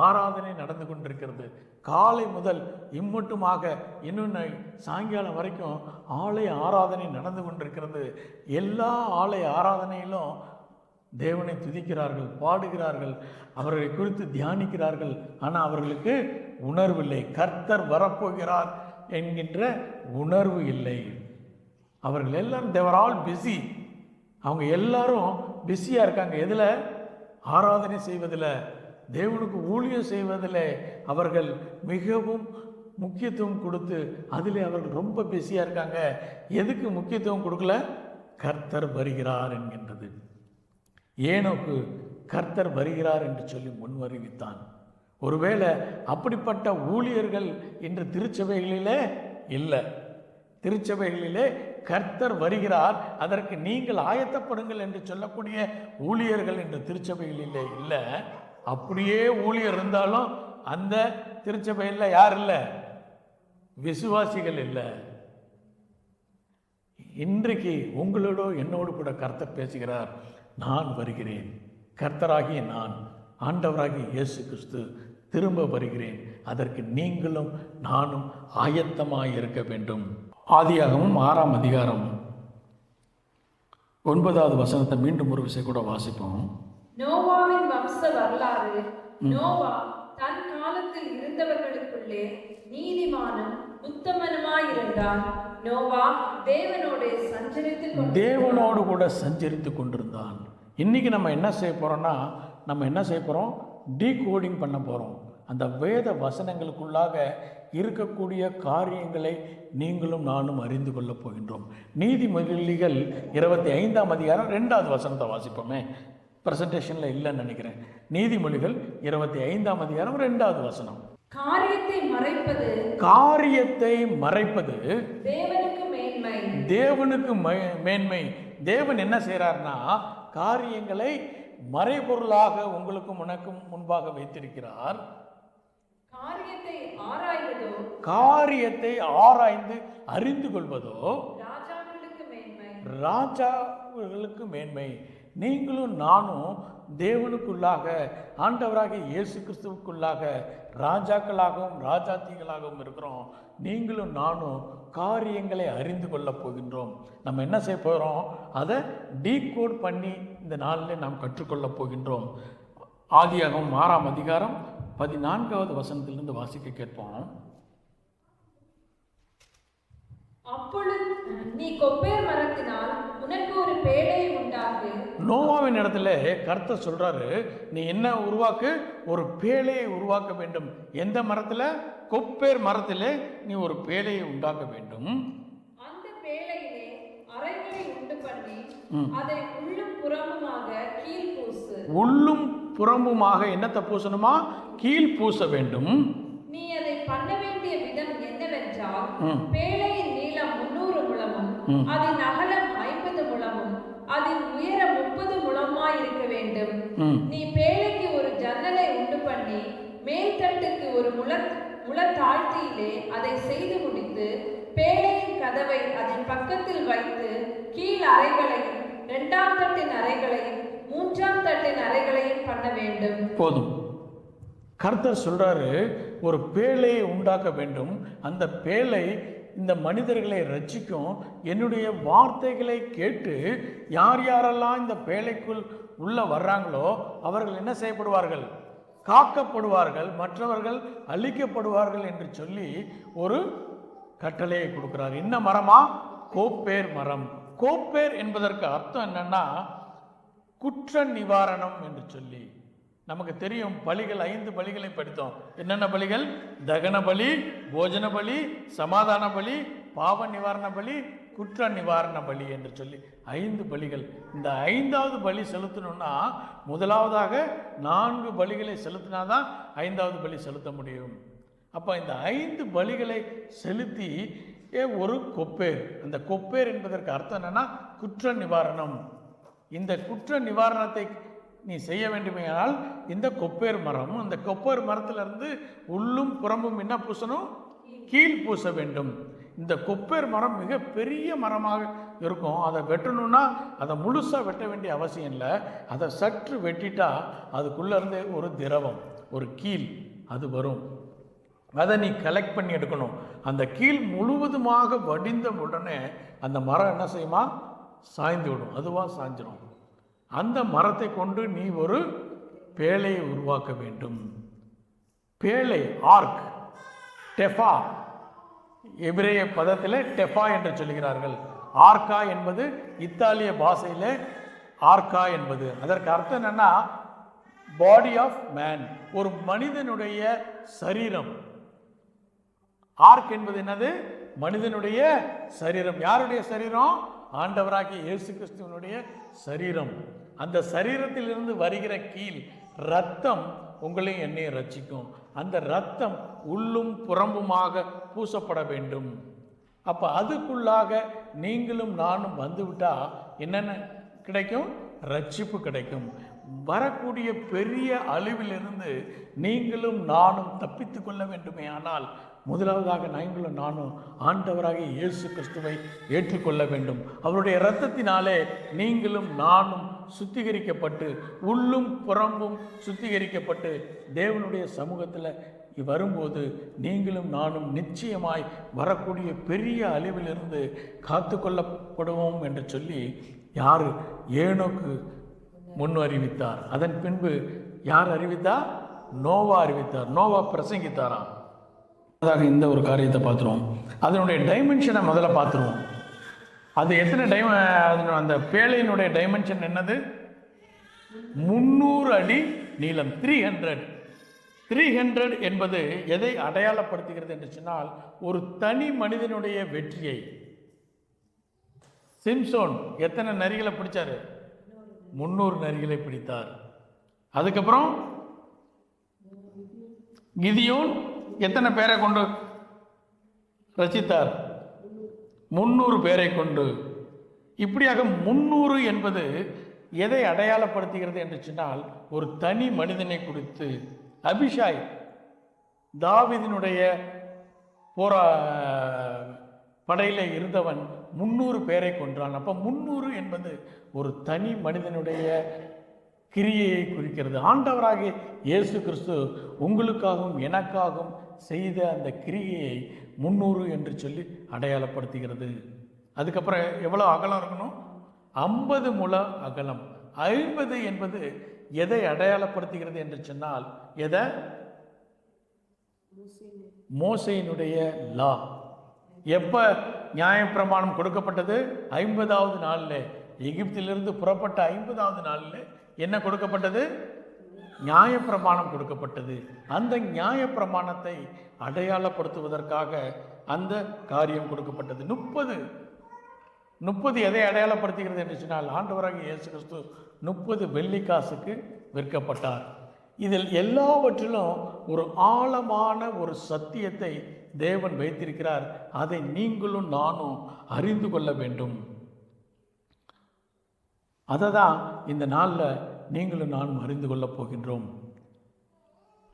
ஆராதனை நடந்து கொண்டிருக்கிறது. காலை முதல் இம்மட்டுமாக இன்னும் சாயங்காலம் வரைக்கும் ஆலய ஆராதனை நடந்து கொண்டிருக்கிறது. எல்லா ஆலய ஆராதனையிலும் தேவனை துதிக்கிறார்கள், பாடுகிறார்கள், அவர்களை குறித்து தியானிக்கிறார்கள். ஆனால் அவர்களுக்கு உணர்வில்லை. கர்த்தர் வரப்போகிறார் என்கின்ற உணர்வு இல்லை. அவர்கள் எல்லாரும் தேவர் ஆல் பிஸி. அவங்க எல்லாரும் பிஸியாக இருக்காங்க. எதில்? ஆராதனை செய்வதில், தேவனுக்கு ஊழியம் செய்வதில் அவர்கள் மிகவும் முக்கியத்துவம் கொடுத்து அதில் அவர்கள் ரொம்ப பிஸியாக இருக்காங்க. எதுக்கு முக்கியத்துவம் கொடுக்கல? கர்த்தர் வருகிறார் என்கின்றது. ஏனோக்கு கர்த்தர் வருகிறார் என்று சொல்லி முன்வறிவித்தான். ஒருவேளை அப்படிப்பட்ட ஊழியர்கள் இன்று திருச்சபைகளிலே இல்லை. திருச்சபைகளிலே கர்த்தர் வருகிறார், அதற்கு நீங்கள் ஆயத்தப்படுங்கள் என்று சொல்லக்கூடிய ஊழியர்கள் இன்று திருச்சபைகளிலே இல்லை. அப்படியே ஊழியர் இருந்தாலும் அந்த திருச்சபையில் யார் இல்லை? விசுவாசிகள் இல்லை. இன்றைக்கு உங்களோட என்னோடு கூட கர்த்தர் பேசுகிறார். நான் வருகிறேன், கர்த்தராகிய நான், ஆண்டவராகிய இயேசு கிறிஸ்து திரும்ப வருகிறேன், அதற்கு நீங்களும் நானும் ஆயத்தமாய் இருக்க வேண்டும். ஆதியாகமம் 6ஆம் அதிகாரம் 9வது வசனத்தை மீண்டும் ஒரு விஷயம் கூட வாசிப்போம். நோவாவின் வம்ச வரலாறு. நோவா தன் காலத்தில் இருந்தவர்களுக்குள்ளே நீதிமானும் உத்தமனுமாயிருந்தான். நோவா தேவனோடு கூட சஞ்சரித்து கொண்டிருந்தான். இன்னைக்கு நம்ம என்ன செய்ய போறோம்? டீகோடிங் பண்ண போறோம். அந்த வேத வசனங்களுக்குள்ளாக இருக்கக்கூடிய காரியங்களை நீங்களும் நானும் அறிந்து கொள்ள போகின்றோம். நீதிமொழிகள் 25ஆம் அதிகாரம் 2வது வசனத்தை வாசிப்போமே. பிரசன்டேஷன்ல இல்லைன்னு நினைக்கிறேன். நீதிமொழிகள் 25ஆம் அதிகாரம் 2வது வசனம். காரியத்தை மறைப்பது தேவனுக்கு மேன்மை. தேவன் என்ன செய்யறார்னா, காரியங்களை மறைபொருளாக உங்களுக்கும் உனக்கும் முன்பாக வைத்திருக்கிறார். காரியத்தை ஆராய்ந்து அறிந்து கொள்வதோ ராஜாக்களுக்கு மேன்மை. நீங்களும் நானும் தேவனுக்குள்ளாக, ஆண்டவராகிய இயேசு கிறிஸ்துவுக்குள்ளாக ராஜாக்களாகவும் ராஜாத்திகளாகவும் இருக்கிறோம். நீங்களும் நானும் காரியங்களை அறிந்து கொள்ள போகின்றோம். நம்ம என்ன செய்ய போகிறோம்? அதை டீகோட் பண்ணி இந்த நாளில் நாம் கற்றுக்கொள்ள போகின்றோம். ஆதியாகமம் 6ஆம் அதிகாரம் 14வது வசனத்திலிருந்து வாசிக்க கேட்போம். நீ கொப்பேர் மரத்தினால் உனக்கு ஒரு பேழையை உண்டாக்கு. நோவாவின் இடத்துல கர்த்தர் சொல்றாரு, நீ என்ன உருவாக்கு? ஒரு பேழையை உருவாக்க வேண்டும். எந்த மரத்துல? கொப்பேர் மரத்திலே நீ ஒரு பேழையை உண்டாக்க வேண்டும். அந்த பேழையிலே அறைகளை உண்டு பண்ணி அதை உள்ளும் புறமுமாக கீழ் பூசு. உள்ளும் புறமுமாக என்னத்தை பூசணுமா? கீழ் பூச வேண்டும். நீ அதை பண்ண வேண்டிய விதம் என்னவென்றால், பேழையின் நீளம் 300 முழமும் அதன் அகலம் 50 முழமும் அதன் உயரம் 30 முழமாய் இருக்க வேண்டும். நீ பேழைக்கு ஒரு ஜன்னலை உண்டு பண்ணி மேல்தட்டுக்கு ஒரு முழ தாழ்த்தியிலே அதை செய்து முடித்து பேழையின் கதவை அதன் பக்கத்தில் வைத்து கீழ் அறைகளையும் 2ஆம் தட்டின் அறைகளையும் 3ஆம் தட்டின் அறைகளையும் பண்ண வேண்டும். போதும். கர்த்தர் சொல்றாரு, ஒரு பேழையை உண்டாக்க வேண்டும். அந்த பேழை இந்த மனிதர்களை ரட்சிக்கும். என்னுடைய வார்த்தைகளை கேட்டு யார் யாரெல்லாம் இந்த பேழைக்குள் உள்ள வர்றாங்களோ அவர்கள் என்ன செய்யப்படுவார்கள்? காக்கப்படுவார்கள், மற்றவர்கள் அழிக்கப்படுவார்கள் என்று சொல்லி ஒரு கட்டளையை கொடுக்கிறார். என்ன மரமா? கோப்பேர் மரம். கோப்பேர் என்பதற்கு அர்த்தம் என்னன்னா, குற்ற நிவாரணம் என்று சொல்லி. நமக்கு தெரியும், பலிகள் 5 பலிகளை படித்தோம். என்னென்ன பலிகள்? தகன பலி, போஜன பலி, சமாதான பலி, பாவ நிவாரண பலி, குற்ற நிவாரண பலி என்று சொல்லி 5 பலிகள். இந்த 5வது பலி செலுத்தணும்னா முதலாவதாக 4 பலிகளை செலுத்தினாதான் 5வது பலி செலுத்த முடியும். அப்போ இந்த 5 பலிகளை செலுத்தி ஒரு கொப்பேர். அந்த கொப்பேர் என்பதற்கு அர்த்தம் என்னன்னா குற்ற நிவாரணம். இந்த குற்ற நிவாரணத்தை நீ செய்ய வேண்டுமையானால் இந்த கொப்பேர் மரம், அந்த கொப்பேர் மரத்திலிருந்து உள்ளும் புறம்பும் என்ன பூசணும்? கீழ் பூச வேண்டும். இந்த கொப்பேர் மரம் மிக பெரிய மரமாக இருக்கும். அதை வெட்டணும்னா அதை முழுசாக வெட்ட வேண்டிய அவசியம் இல்லை. அதை சற்று வெட்டிட்டா அதுக்குள்ளேருந்து ஒரு திரவம், ஒரு கீல் அது வரும். அதை நீ கலெக்ட் பண்ணி எடுக்கணும். அந்த கீழ் முழுவதுமாக வடிந்த உடனே அந்த மரம் என்ன செய்யுமா? சாய்ந்து விடும், அதுவாக சாய்ஞ்சிடும். அந்த மரத்தை கொண்டு நீ ஒரு பேழையை உருவாக்க வேண்டும். பேழை, ஆர்க், டெஃபா, எபிரேய பதத்தில் டெஃபா என்று சொல்கிறார்கள். ஆர்கா என்பது இத்தாலிய பாஷையில் ஆர்கா என்பது. அதற்கு அர்த்தம் என்னன்னா பாடி ஆஃப் மேன், ஒரு மனிதனுடைய சரீரம். ஆர்க் என்பது என்னது? மனிதனுடைய சரீரம். யாருடைய சரீரம்? ஆண்டவராகிய இயேசு கிறிஸ்துவனுடைய சரீரம். அந்த சரீரத்திலிருந்து வருகிற கீழ் இரத்தம் உங்களையும் என்னையும் ரட்சிக்கும். அந்த இரத்தம் உள்ளும் புறம்புமாக பூசப்பட வேண்டும். அப்போ அதுக்குள்ளாக நீங்களும் நானும் வந்துவிட்டா என்னென்ன கிடைக்கும்? ரட்சிப்பு கிடைக்கும். வரக்கூடிய பெரிய அழிவிலிருந்து நீங்களும் நானும் தப்பித்து கொள்ள வேண்டுமே ஆனால் முதலாவதாக நீங்களும் நானும் ஆண்டவராக இயேசு கிறிஸ்துவை ஏற்றுக்கொள்ள வேண்டும். அவருடைய இரத்தத்தினாலே நீங்களும் நானும் சுத்திகரிக்கப்பட்டு உள்ளும் புறம்பும் சுத்திகரிக்கப்பட்டு தேவனுடைய சமூகத்தில் வரும்போது நீங்களும் நானும் நிச்சயமாய் வரக்கூடிய பெரிய அழிவிலிருந்து காத்து கொள்ளப்படுவோம் என்று சொல்லி யார்? ஏனோக்கு முன் அறிவித்தார். அதன் பின்பு யார் அறிவித்தார்? நோவா அறிவித்தார். நோவா பிரசங்கித்தாராம். அதாக இந்த ஒரு காரியத்தை பார்த்துருவோம். அதனுடைய டைமென்ஷனை முதல்ல பார்த்துருவோம். அது எத்தனை அந்த பேழையினுடைய டைமென்ஷன் என்னது? 300 அடி நீளம். 300 என்பது எதை அடையாளப்படுத்துகிறது என்று சொன்னால் ஒரு தனி மனிதனுடைய வெற்றியை. சிம்சோன் எத்தனை நரிகளை பிடிச்சாரு? 300 நரிகளை பிடித்தார். அதுக்கப்புறம் கிதியோன் எத்தனை பேரை கொண்டு ரசித்தார்? 300 பேரை கொண்டு. இப்படியாக 300 என்பது எதை அடையாளப்படுத்துகிறது என்று சொன்னால் ஒரு தனி மனிதனை குறித்து. அபிஷாய் தாவீதினுடைய படையில் இருந்தவன் 300 பேரை கொன்றான். அப்போ 300 என்பது ஒரு தனி மனிதனுடைய கிரியையை குறிக்கிறது. ஆண்டவராகிய இயேசு கிறிஸ்து உங்களுக்காகவும் எனக்காகவும் செய்த அந்த கிரியையை 300 என்று சொல்லி அடையாளப்படுத்துகிறது. அதுக்கப்புறம் எவ்வளோ அகலம் இருக்கணும்? 50 முழ அகலம். 50 என்பது எதை அடையாளப்படுத்துகிறது என்று சொன்னால் எதை? மோசேயினுடைய லா. எப்போ நியாயப்பிரமாணம் கொடுக்கப்பட்டது? 50வது நாளில். எகிப்திலிருந்து புறப்பட்ட 50வது நாளில் என்ன கொடுக்கப்பட்டது? நியாயப்பிரமாணம் கொடுக்கப்பட்டது. அந்த நியாயப்பிரமாணத்தை அடையாளப்படுத்துவதற்காக அந்த காரியம் கொடுக்கப்பட்டது. 30 எதை அடையாளப்படுத்துகிறது என்று சொன்னால் ஆண்டவராகிய இயேசு கிறிஸ்து 30 வெள்ளிக்காசுக்கு விற்கப்பட்டார். இதில் எல்லாவற்றிலும் ஒரு ஆழமான ஒரு சத்தியத்தை தேவன் வைத்திருக்கிறார். அதை நீங்களும் நானும் அறிந்து கொள்ள வேண்டும். அதை தான் இந்த நாளில் நீங்களும் நானும் அறிந்து கொள்ளப் போகின்றோம்.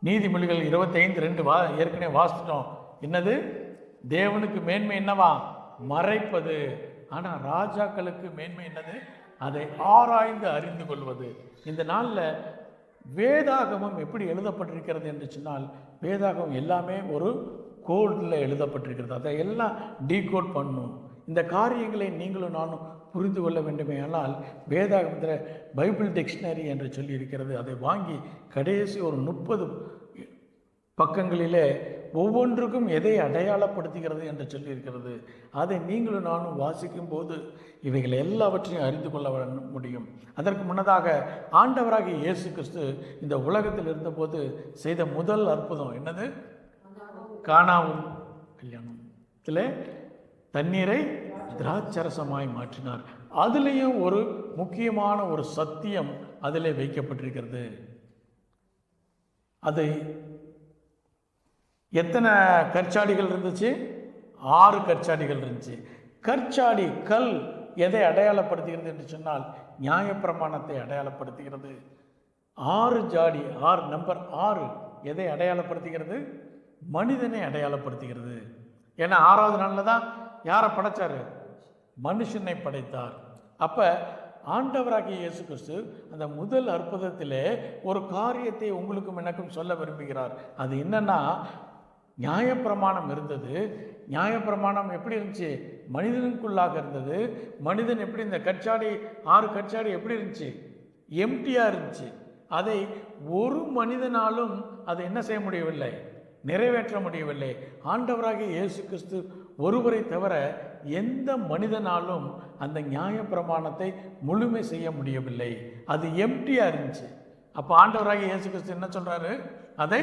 நீதிமொழிகள் 25:2 ஏற்கனவே வாசிச்சிட்டோம். என்னது? தேவனுக்கு மேன்மை என்னவா? மறைப்பது. ஆனால் ராஜாக்களுக்கு மேன்மை என்னது? அதை ஆராய்ந்து அறிந்து கொள்வது. இந்த நாளில் வேதாகமம் எப்படி எழுதப்பட்டிருக்கிறது என்று சொன்னால் வேதாகமம் எல்லாமே ஒரு கோடில் எழுதப்பட்டிருக்கிறது. அதை எல்லாம் டீகோட் பண்ணணும். இந்த காரியங்களை நீங்களும் நானும் புரிந்து கொள்ள வேண்டுமே ஆனால் வேதாகமத்தில் பைபிள் டிக்ஷனரி என்று சொல்லி இருக்கிறது. அதை வாங்கி கடைசி ஒரு 30 பக்கங்களிலே ஒவ்வொன்றுக்கும் எதை அடையாளப்படுத்துகிறது என்று சொல்லியிருக்கிறது. அதை நீங்களும் நானும் வாசிக்கும் போது இவைகளை எல்லாவற்றையும் அறிந்து கொள்ள முடியும். அதற்கு முன்னதாக ஆண்டவராகிய இயேசு கிறிஸ்து இந்த உலகத்தில் இருந்தபோது செய்த முதல் அற்புதம் என்னது? கானாவும் கல்யாணத்தில் தண்ணீரை திராட்சரசமாய் மாற்றினார். அதுலேயும் ஒரு முக்கியமான ஒரு சத்தியம் அதிலே வைக்கப்பட்டிருக்கிறது. அது எத்தனை கற்சாடிகள் இருந்துச்சு? 6 கற்சாடிகள் இருந்துச்சு. கற்சாடி கல் எதை அடையாளப்படுத்துகிறது என்று சொன்னால் நியாயப்பிரமாணத்தை அடையாளப்படுத்துகிறது. 6 ஜாடி, 6 நம்பர் 6 எதை அடையாளப்படுத்துகிறது? மனிதனை அடையாளப்படுத்துகிறது. ஏன்னா 6வது நாளில் தான் யாரை படைச்சாரு? மனுஷனை படைத்தார். அப்போ ஆண்டவராகிய இயேசு கிறிஸ்து அந்த முதல் அற்புதத்திலே ஒரு காரியத்தை உங்களுக்கும் எனக்கும் சொல்ல விரும்புகிறார். அது என்னன்னா, நியாயப்பிரமாணம் இருந்தது. நியாயப்பிரமாணம் எப்படி இருந்துச்சு? மனிதனுக்குள்ளாக இருந்தது. மனிதன் எப்படி இந்த கற்சாடி 6 கற்சாடி எப்படி இருந்துச்சு? எம்டியாக இருந்துச்சு. அதை ஒரு மனிதனாலும் அதை என்ன செய்ய முடியவில்லை? நிறைவேற்ற முடியவில்லை. ஆண்டவராகிய இயேசு கிறிஸ்து ஒருவரை தவிர எந்த மனிதனாலும் அந்த நியாயப்பிரமாணத்தை முழுமை செய்ய முடியவில்லை. அது எம்டியாக இருந்துச்சு. அப்போ ஆண்டவராகிய இயேசு கிறிஸ்து என்ன சொல்கிறாரு? அதை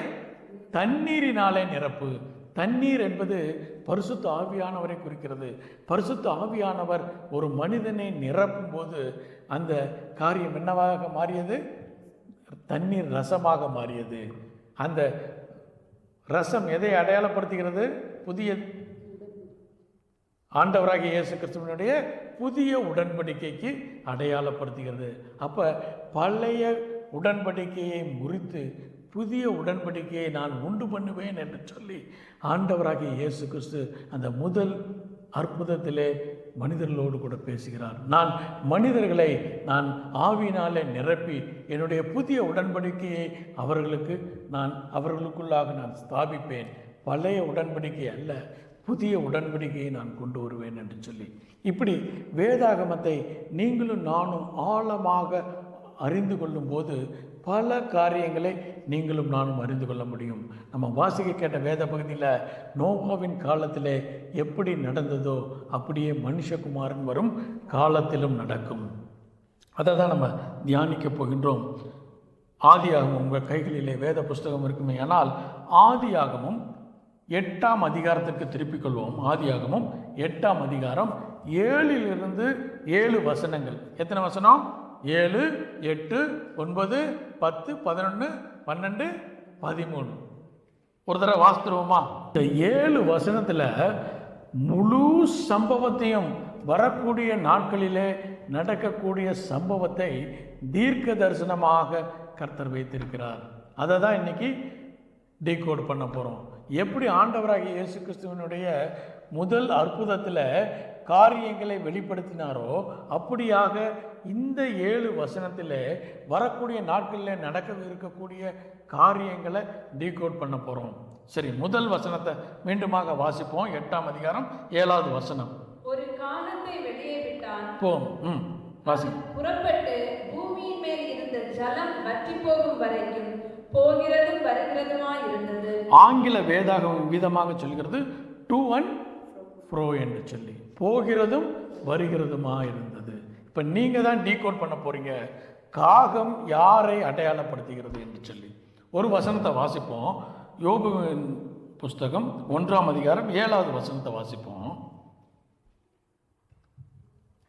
தண்ணீரினாலே நிரப்பு. தண்ணீர் என்பது பரிசுத்த ஆவியானவரை குறிக்கிறது. பரிசுத்த ஆவியானவர் ஒரு மனிதனை நிரப்பும் போது அந்த காரியம் என்னவாக மாறியது? தண்ணீர் ரசமாக மாறியது. அந்த ரசம் எதை அடையாளப்படுத்துகிறது? புதிய ஆண்டவராகிய இயேசு கிறிஸ்துவினுடைய புதிய உடன்படிக்கைக்கு அடையாளப்படுத்துகிறது. அப்போ பழைய உடன்படிக்கையை முறித்து புதிய உடன்படிக்கையை நான் உண்டு பண்ணுவேன் என்று சொல்லி ஆண்டவராகிய இயேசு கிறிஸ்து அந்த முதல் அற்புதத்திலே மனிதர்களோடு கூட பேசுகிறார். நான் மனிதர்களை நான் ஆவியினாலே நிரப்பி என்னுடைய புதிய உடன்படிக்கையை அவர்களுக்குள்ளாக நான் ஸ்தாபிப்பேன். பழைய உடன்படிக்கை அல்ல, புதிய உடன்படிக்கையை நான் கொண்டு வருவேன் என்று சொல்லி இப்படி வேதாகமத்தை நீங்களும் நானும் ஆழமாக அறிந்து கொள்ளும் போது பல காரியங்களை நீங்களும் நானும் அறிந்து கொள்ள முடியும். நம்ம வாசிக்க கேட்ட வேத பகுதியில் நோவாவின் காலத்திலே எப்படி நடந்ததோ அப்படியே மனுஷகுமாரன் வரும் காலத்திலும் நடக்கும். அதை தான் நம்ம தியானிக்க போகின்றோம். ஆதியாகமம் உங்கள் கைகளிலே வேத புஸ்தகம் இருக்குமே. ஆனால் ஆதியாகமம் 8ஆம் அதிகாரத்திற்கு திருப்பிக் கொள்வோம். ஆதியாகமம் 8ஆம் அதிகாரம் 7 7 வசனங்கள். எத்தனை வசனம்? 7, 8, 9, 10, 11, 12, 13. ஒரு தடவை வாசித்துருவோமா? இந்த 7 வசனத்தில் முழு சம்பவத்தையும் வரக்கூடிய நாட்களிலே நடக்கக்கூடிய சம்பவத்தை தீர்க்க தரிசனமாக கர்த்தர் வைத்திருக்கிறார். அதை தான் இன்னைக்கு டீகோட் பண்ண போகிறோம். எப்படி ஆண்டவராகிய இயேசு கிறிஸ்துவனுடைய முதல் அற்புதத்தில் காரியங்களை வெளிப்படுத்தினாரோ அப்படியாக இந்த 7 வசனத்தில் வரக்கூடிய நாட்களில் நடக்க இருக்கக்கூடிய காரியங்களை டீகோட் பண்ண போகிறோம். சரி, முதல் வசனத்தை மீண்டுமாக வாசிப்போம். 8ஆம் அதிகாரம் 7வது வசனம். ஒரு காலத்தை வெளியே விட்டான். வாசி. புறப்பட்டு பூமியின் மேல் இருந்த ஜலம் வற்றி போகும் வரைக்கும் போகிறதும் வருகிறதுமா இருந்தது. ஆங்கில வேதாகமம் விதமாக சொல்கிறது டு அண்ட் ஃப்ரோ என்று சொல்லி போகிறதும் வருகிறதுமா இருந்தது. இப்போ நீங்கள் தான் டீகோட் பண்ண போகிறீங்க. காகம் யாரை அடையாளப்படுத்துகிறது என்று சொல்லி ஒரு வசனத்தை வாசிப்போம். யோபுவின் புஸ்தகம் 1ஆம் அதிகாரம் 7வது வசனத்தை வாசிப்போம்.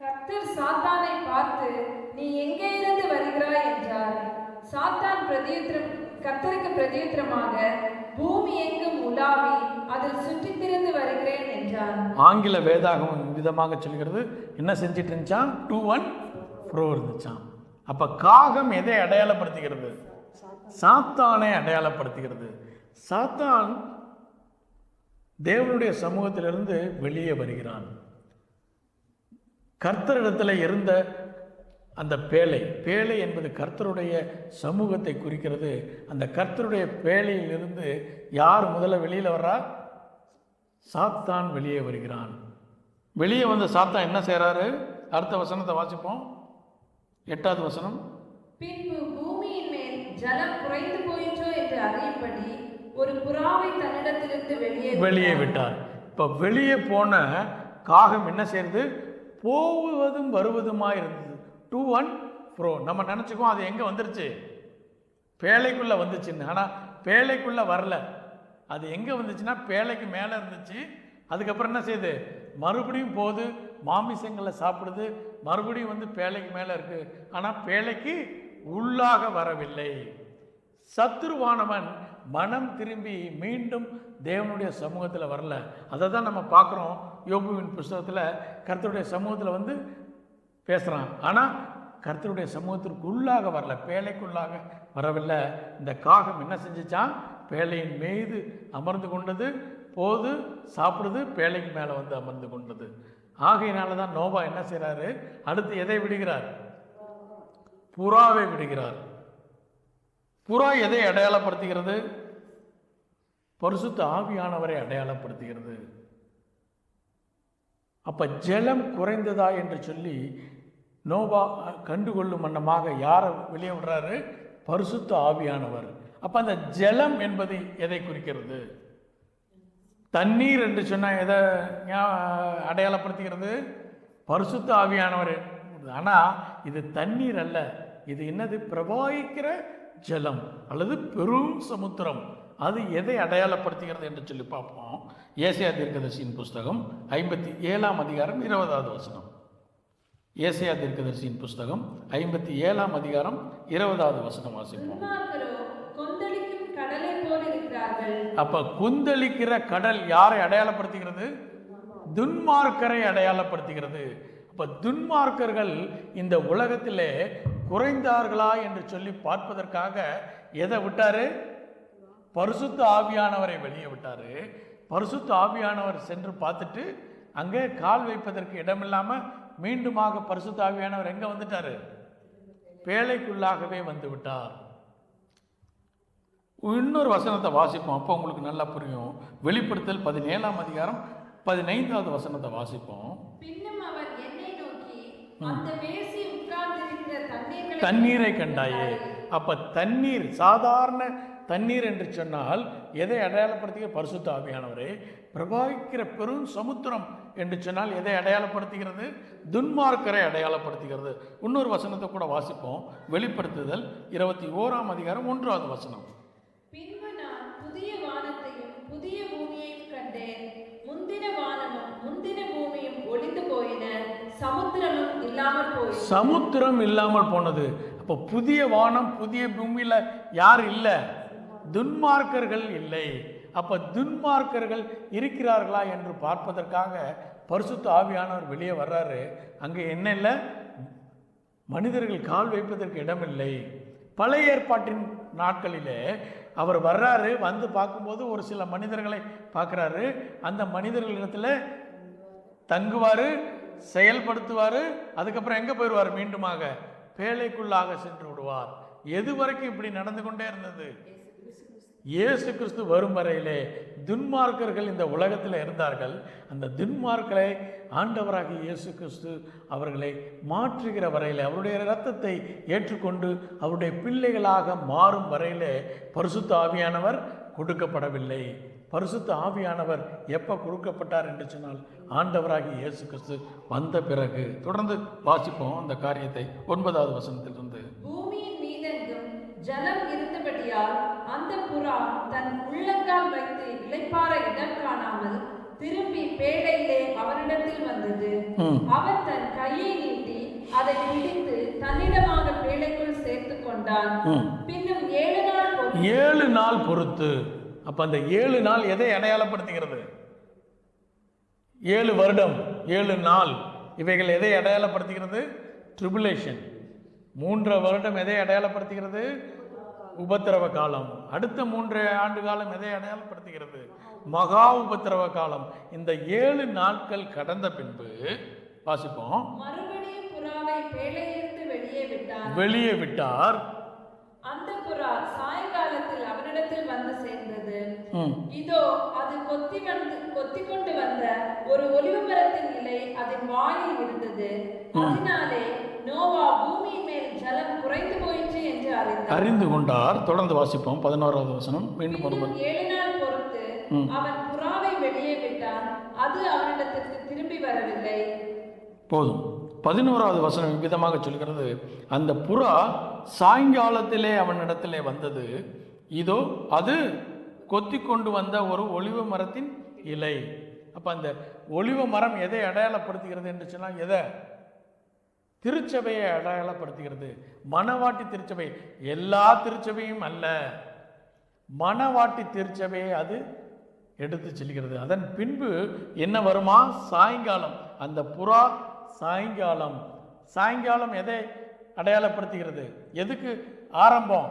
கர்த்தர் சாத்தானை பார்த்து, நீ எங்கே இருந்து வருகிறாய் என்றார். சாத்தான் கர்த்தருக்கு பிரதியுத்தரமாக, பூமி எங்கும் உலாவி அதில் சுற்றித் திரிந்து வருகிறேன் என்றார். ஆங்கில வேதாகமம் விதமாக சொல்கிறது என்ன செஞ்சிட்டு இருந்துச்சான்? டு அண்ட் ஃப்ரோ இருந்துச்சான். அப்ப காகம் எதை அடையாளப்படுத்துகிறது? சாத்தானை அடையாளப்படுத்துகிறது. சாத்தான் தேவனுடைய சமூகத்திலிருந்து வெளியே வருகிறான். கர்த்தரிடத்தில் இருந்த அந்த பேழை என்பது கர்த்தருடைய சமூகத்தை குறிக்கிறது. அந்த கர்த்தருடைய பேழையிலிருந்து யார் முதல்ல வெளியில் வர்றா? சாத்தான் வெளியே வருகிறான். வெளியே வந்த சாத்தான் என்ன செய்கிறாரு? அடுத்த வசனத்தை வாசிப்போம். 8வது வசனம். பின்பு பூமியின் மேல் ஜலம் குறைந்து போயிற்றோ என்று அறியும்படி ஒரு புறாவை தன்னிடத்திலிருந்து வெளியே விட்டார். இப்போ வெளியே போன காகம் என்ன செய்யுது? போவதும் வருவதுமா இருந்தது. டு அண்ட் ஃப்ரோ. நம்ம நினச்சிக்குவோம் அது எங்கே வந்துருச்சு? பேழைக்குள்ளே வந்துச்சுன்னு. ஆனால் பேழைக்குள்ளே வரல. அது எங்கே வந்துச்சுன்னா பேழைக்கு மேலே இருந்துச்சு. அதுக்கப்புறம் என்ன செய்யுது? மறுபடியும் போது மாமிசங்களை சாப்பிடுது. மறுபடியும் வந்து பேழைக்கு மேலே இருக்குது. ஆனால் பேழைக்கு உள்ளாக வரவில்லை. சத்துருவானவன் மனம் திரும்பி மீண்டும் தேவனுடைய சமூகத்தில் வரல. அதை தான் நம்ம பார்க்குறோம். யோபுவின் புஸ்தகத்தில் கர்த்தருடைய சமூகத்தில் வந்து பேசுகிறான். ஆனால் கர்த்தருடைய சமூகத்திற்குள்ளாக வரல, பேழைக்குள்ளாக வரவில்லை. இந்த காகம் என்ன செஞ்சிச்சான்? பேழையின் மீது அமர்ந்து கொண்டது, போது சாப்பிடுது, பேழைக்கு மேலே வந்து அமர்ந்து கொண்டது. ஆகையினால தான் நோவா என்ன செய்கிறாரு? அடுத்து எதை விடுகிறார்? புறாவை விடுகிறார். புறா எதை அடையாளப்படுத்துகிறது? பரிசுத்த ஆவியானவரை அடையாளப்படுத்துகிறது. அப்ப ஜலம் குறைந்ததா என்று சொல்லி நோவா கண்டுகொள்ளும் வண்ணமாக யாரை வெளியே விடுறாரு? பரிசுத்த ஆவியானவர். அப்ப அந்த ஜலம் என்பது எதை குறிக்கிறது? தண்ணீர் என்று சொன்னால் எதை அடையாளப்படுத்துகிறது? பரிசுத்த ஆவியானவர். ஆனால் இது தண்ணீர் அல்ல, இது என்னது? பிரவாகிக்கிற ஜலம் அல்லது பெரும் சமுத்திரம். அது எதை அடையாளப்படுத்துகிறது என்று சொல்லி பார்ப்போம். ஏசாயா தீர்க்கதரிசியின் புஸ்தகம் 57ஆம் அதிகாரம் 20வது வசனம். ஏசாயா தீர்க்கதரிசியின் புஸ்தகம் 57ஆம் அதிகாரம் 20வது வசனம் வாசிப்போம். அப்ப கொந்தளிக்கிற கடல் யாரை அடையாளப்படுத்துகிறது? துன்மார்க்கரை அடையாளப்படுத்துகிறது. அப்ப துன்மார்க்கர்கள் இந்த உலகத்திலே குறைந்தார்களா என்று சொல்லி பார்ப்பதற்காக எதை விட்டாரு? பரிசுத்த ஆவியானவரை வெளியே விட்டாரு. பரிசுத்த ஆவியானவர் சென்று பார்த்துட்டு அங்கே கால் வைப்பதற்கு இடமில்லாம மீண்டுமாக பரிசுத்த ஆவியானவர் எங்க வந்துட்டாரு? பேழைக்குள்ளாகவே வந்து விட்டார். இன்னொரு வசனத்தை வாசிப்போம், அப்போ உங்களுக்கு நல்லா புரியும். வெளிப்படுத்தல் 17ஆம் அதிகாரம் 15வது வசனத்தை வாசிப்போம். தண்ணீரை கண்டாயே. அப்ப தண்ணீர் சாதாரண தண்ணீர் என்று சொன்னால் எதை அடையாளப்படுத்துகிற? பரிசுத்த ஆவியானவரே. பிரபாவிக்கிற பெரும் சமுத்திரம் என்று சொன்னால் எதை அடையாளப்படுத்துகிறது? துன்மார்க்கரை அடையாளப்படுத்துகிறது. இன்னொரு வசனத்தை கூட வாசிப்போம். வெளிப்படுத்துதல் 21ஆம் அதிகாரம் 1வது வசனம். பின்பு நான் புதிய வானத்தையும் புதிய பூமியையும் கண்டேன். முந்தின வானமும் முந்தின பூமியும் ஒளிந்து போயின, சமுத்திரமும் இல்லாமல் போயின. சமுத்திரம் இல்லாமல் போனது. அப்போ புதிய வானம் புதிய பூமியில யார் இல்லை? துன்மார்க்கர்கள் இல்லை. அப்ப துன்மார்க்கர்கள் இருக்கிறார்களா என்று பார்ப்பதற்காக பரிசுத்த ஆவியானவர் வெளியே வர்றாரு. அங்கே என்ன இல்லை? மனிதர்கள் கால் வைப்பதற்கு இடமில்லை. பழைய ஏற்பாட்டின் நாட்களிலே அவர் வர்றாரு. வந்து பார்க்கும்போது ஒரு சில மனிதர்களை பார்க்குறாரு. அந்த மனிதர்களிடத்துல தங்குவார், செயல்படுத்துவார். அதுக்கப்புறம் எங்கே போயிடுவார்? மீண்டுமாக பேழைக்குள்ளாக சென்று விடுவார். எது வரைக்கும் இப்படி நடந்து கொண்டே இருந்தது? இயேசு கிறிஸ்து வரும் வரையிலே துன்மார்க்கர்கள் இந்த உலகத்தில் இருந்தார்கள். அந்த துன்மார்க்கரை ஆண்டவராகிய இயேசு கிறிஸ்து அவர்களை மாற்றுகிற வரையிலே, அவருடைய இரத்தத்தை ஏற்றுக்கொண்டு அவருடைய பிள்ளைகளாக மாறும் வரையிலே பரிசுத்த ஆவியானவர் கொடுக்கப்படவில்லை. பரிசுத்த ஆவியானவர் எப்போ கொடுக்கப்பட்டார் என்று சொன்னால் ஆண்டவராகிய இயேசு கிறிஸ்து வந்த பிறகு. தொடர்ந்து வாசிப்போம் அந்த காரியத்தை 9வது வசனத்திலிருந்து. பூமியின் மீதெங்கும் ஜலம் இருந்தபடியால் அந்த புறா தன் உள்ளங்கால் வைத்து இளைப்பாற இடம் காணாமல் திரும்பி பேழையிலே அவரிடத்தில் வந்தது. அவர் தன் கையை நீட்டி அதை பிடித்து தன்னிடமாக பேழைக்குள் சேர்த்து கொண்டான். பின்னும் 7 நாள் பொறுத்து. அப்ப அந்த 7 நாள் எதை அடையாளப்படுத்துகிறது? 7 வருடம் 7 நாள் இவைகள் எதை அடையாளப்படுத்துகிறது? ட்ரிபுலேஷன். 3 வருடம் எதை அடையாளப்படுத்துகிறது? உபத்திரவ காலம். அடுத்த 3 ஆண்டு காலம் எதை அடையாளப்படுத்துகிறது? மகா உபத்திரவ காலம். இந்த 7 நாட்கள் கடந்த பின்பு வாசிப்போம். மறுபடியும் புறாவை பேழையிலிருந்து வெளியே விட்டார். அந்த புறா சாயங்காலத்தில் அவனிடத்தில் வந்து சேர்ந்தது. இதோ அது கொத்தி கொண்டு வந்த ஒரு ஒலிவ மரத்தின் இலை அதன் வாயில் இருந்தது. அதனாலே நோவா பூமியின் மேல் ஜலம் குறைந்து போயிற்று என்று அறிந்து கொண்டார். தொடர்ந்து வாசிப்போம் 11வது வசனம். மீண்டும் 7 நாள் பொறுத்து அவன் புறாவை வெளியே விட்டான். அது அவனிடத்திற்கு திரும்பி வரவில்லை. போதும். 11வது வசனம் விதமாக சொல்கிறது, அந்த புறா சாயங்காலத்திலே அவனிடத்திலே வந்தது. இதோ அது கொத்தி கொண்டு வந்த ஒரு ஒலிவ மரத்தின் இலை. அப்ப அந்த ஒலிவ மரம் எதை அடையாளப்படுத்துகிறது என்று சொன்னால் எதை? திருச்சபையை அடையாளப்படுத்துகிறது. மணவாட்டி திருச்சபை. எல்லா திருச்சபையும் அல்ல, மணவாட்டி திருச்சபையை அது எடுத்து செல்கிறது. அதன் பின்பு என்ன வருமா? சாயங்காலம். அந்த புறா சாயங்காலம். சாயங்காலம் எதை அடையாளப்படுத்துகிறது? எதுக்கு ஆரம்பம்?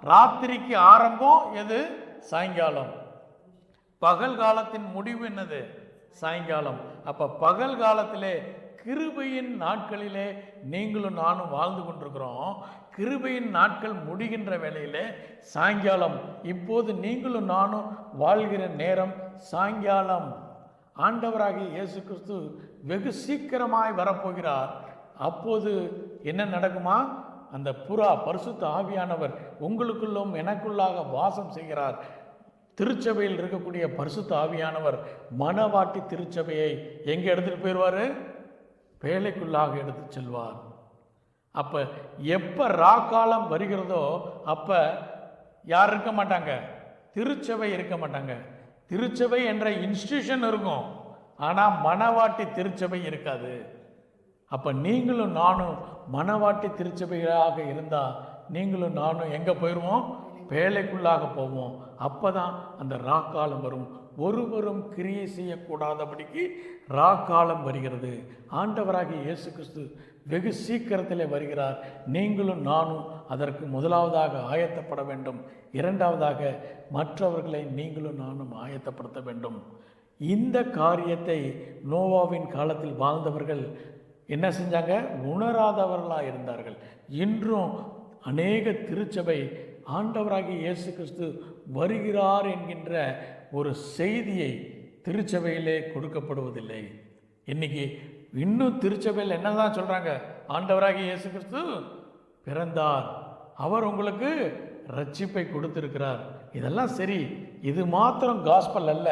ராத்திரிக்கு ஆரம்பம் எது? சாயங்காலம். பகல் காலத்தின் முடிவு என்னது? சாயங்காலம். அப்ப பகல் காலத்திலே கிருபையின் நாட்களிலே நீங்களும் நானும் வாழ்ந்து கொண்டிருக்கிறோம். கிருபையின் நாட்கள் முடிகின்ற வேளையிலே சாயங்காலம். இப்போது நீங்களும் நானும் வாழ்கிற நேரம் சாயங்காலம். ஆண்டவராகிய இயேசு கிறிஸ்து வெகு சீக்கிரமாய் வரப்போகிறார். அப்போது என்ன நடக்குமா? அந்த புறா பரிசுத்த ஆவியானவர் உங்களுக்குள்ளும் எனக்குள்ளாக வாசம் செய்கிறார். திருச்சபையில் இருக்கக்கூடிய பரிசுத்த ஆவியானவர் மணவாட்டி திருச்சபையை எங்கே எடுத்துகிட்டு போயிடுவார்? பேழைக்குள்ளாக எடுத்து செல்வார். அப்போ எப்போ ராக்காலம் வருகிறதோ அப்போ யார் இருக்க மாட்டாங்க? திருச்சபை இருக்க மாட்டாங்க. திருச்சபை என்ற இன்ஸ்டிடியூஷன் இருக்கும், ஆனால் மணவாட்டி திருச்சபை இருக்காது. அப்போ நீங்களும் நானும் மணவாட்டி திருச்சபைகளாக இருந்தால் நீங்களும் நானும் எங்கே போயிடுவோம்? பேழைக்குள்ளாக போவோம். அப்போ தான் அந்த ராக்காலம் வரும். ஒருவரும் கிரியை செய்யக்கூடாதபடிக்கு ராக்காலம் வருகிறது. ஆண்டவராகிய இயேசு கிறிஸ்து வெகு சீக்கிரத்தில் வருகிறார். நீங்களும் நானும் அதற்கு முதலாவதாக ஆயத்தப்பட வேண்டும். இரண்டாவதாக மற்றவர்களை நீங்களும் நானும் ஆயத்தப்படுத்த வேண்டும். இந்த காரியத்தை நோவாவின் காலத்தில் வாழ்ந்தவர்கள் என்ன செஞ்சாங்க? உணராதவர்களாக இருந்தார்கள். இன்றும் அநேக திருச்சபை ஆண்டவராகிய இயேசு கிறிஸ்து வருகிறார் என்கின்ற ஒரு செய்தியை திருச்சபையிலே கொடுக்கப்படுவதில்லை. இன்னைக்கு இன்னும் திருச்சபையில் என்னதான் சொல்கிறாங்க? ஆண்டவராகிய இயேசு கிறிஸ்து பிறந்தார், அவர் உங்களுக்கு ரட்சிப்பை கொடுத்திருக்கிறார். இதெல்லாம் சரி, இது மாத்திரம் காஸ்பல் அல்ல.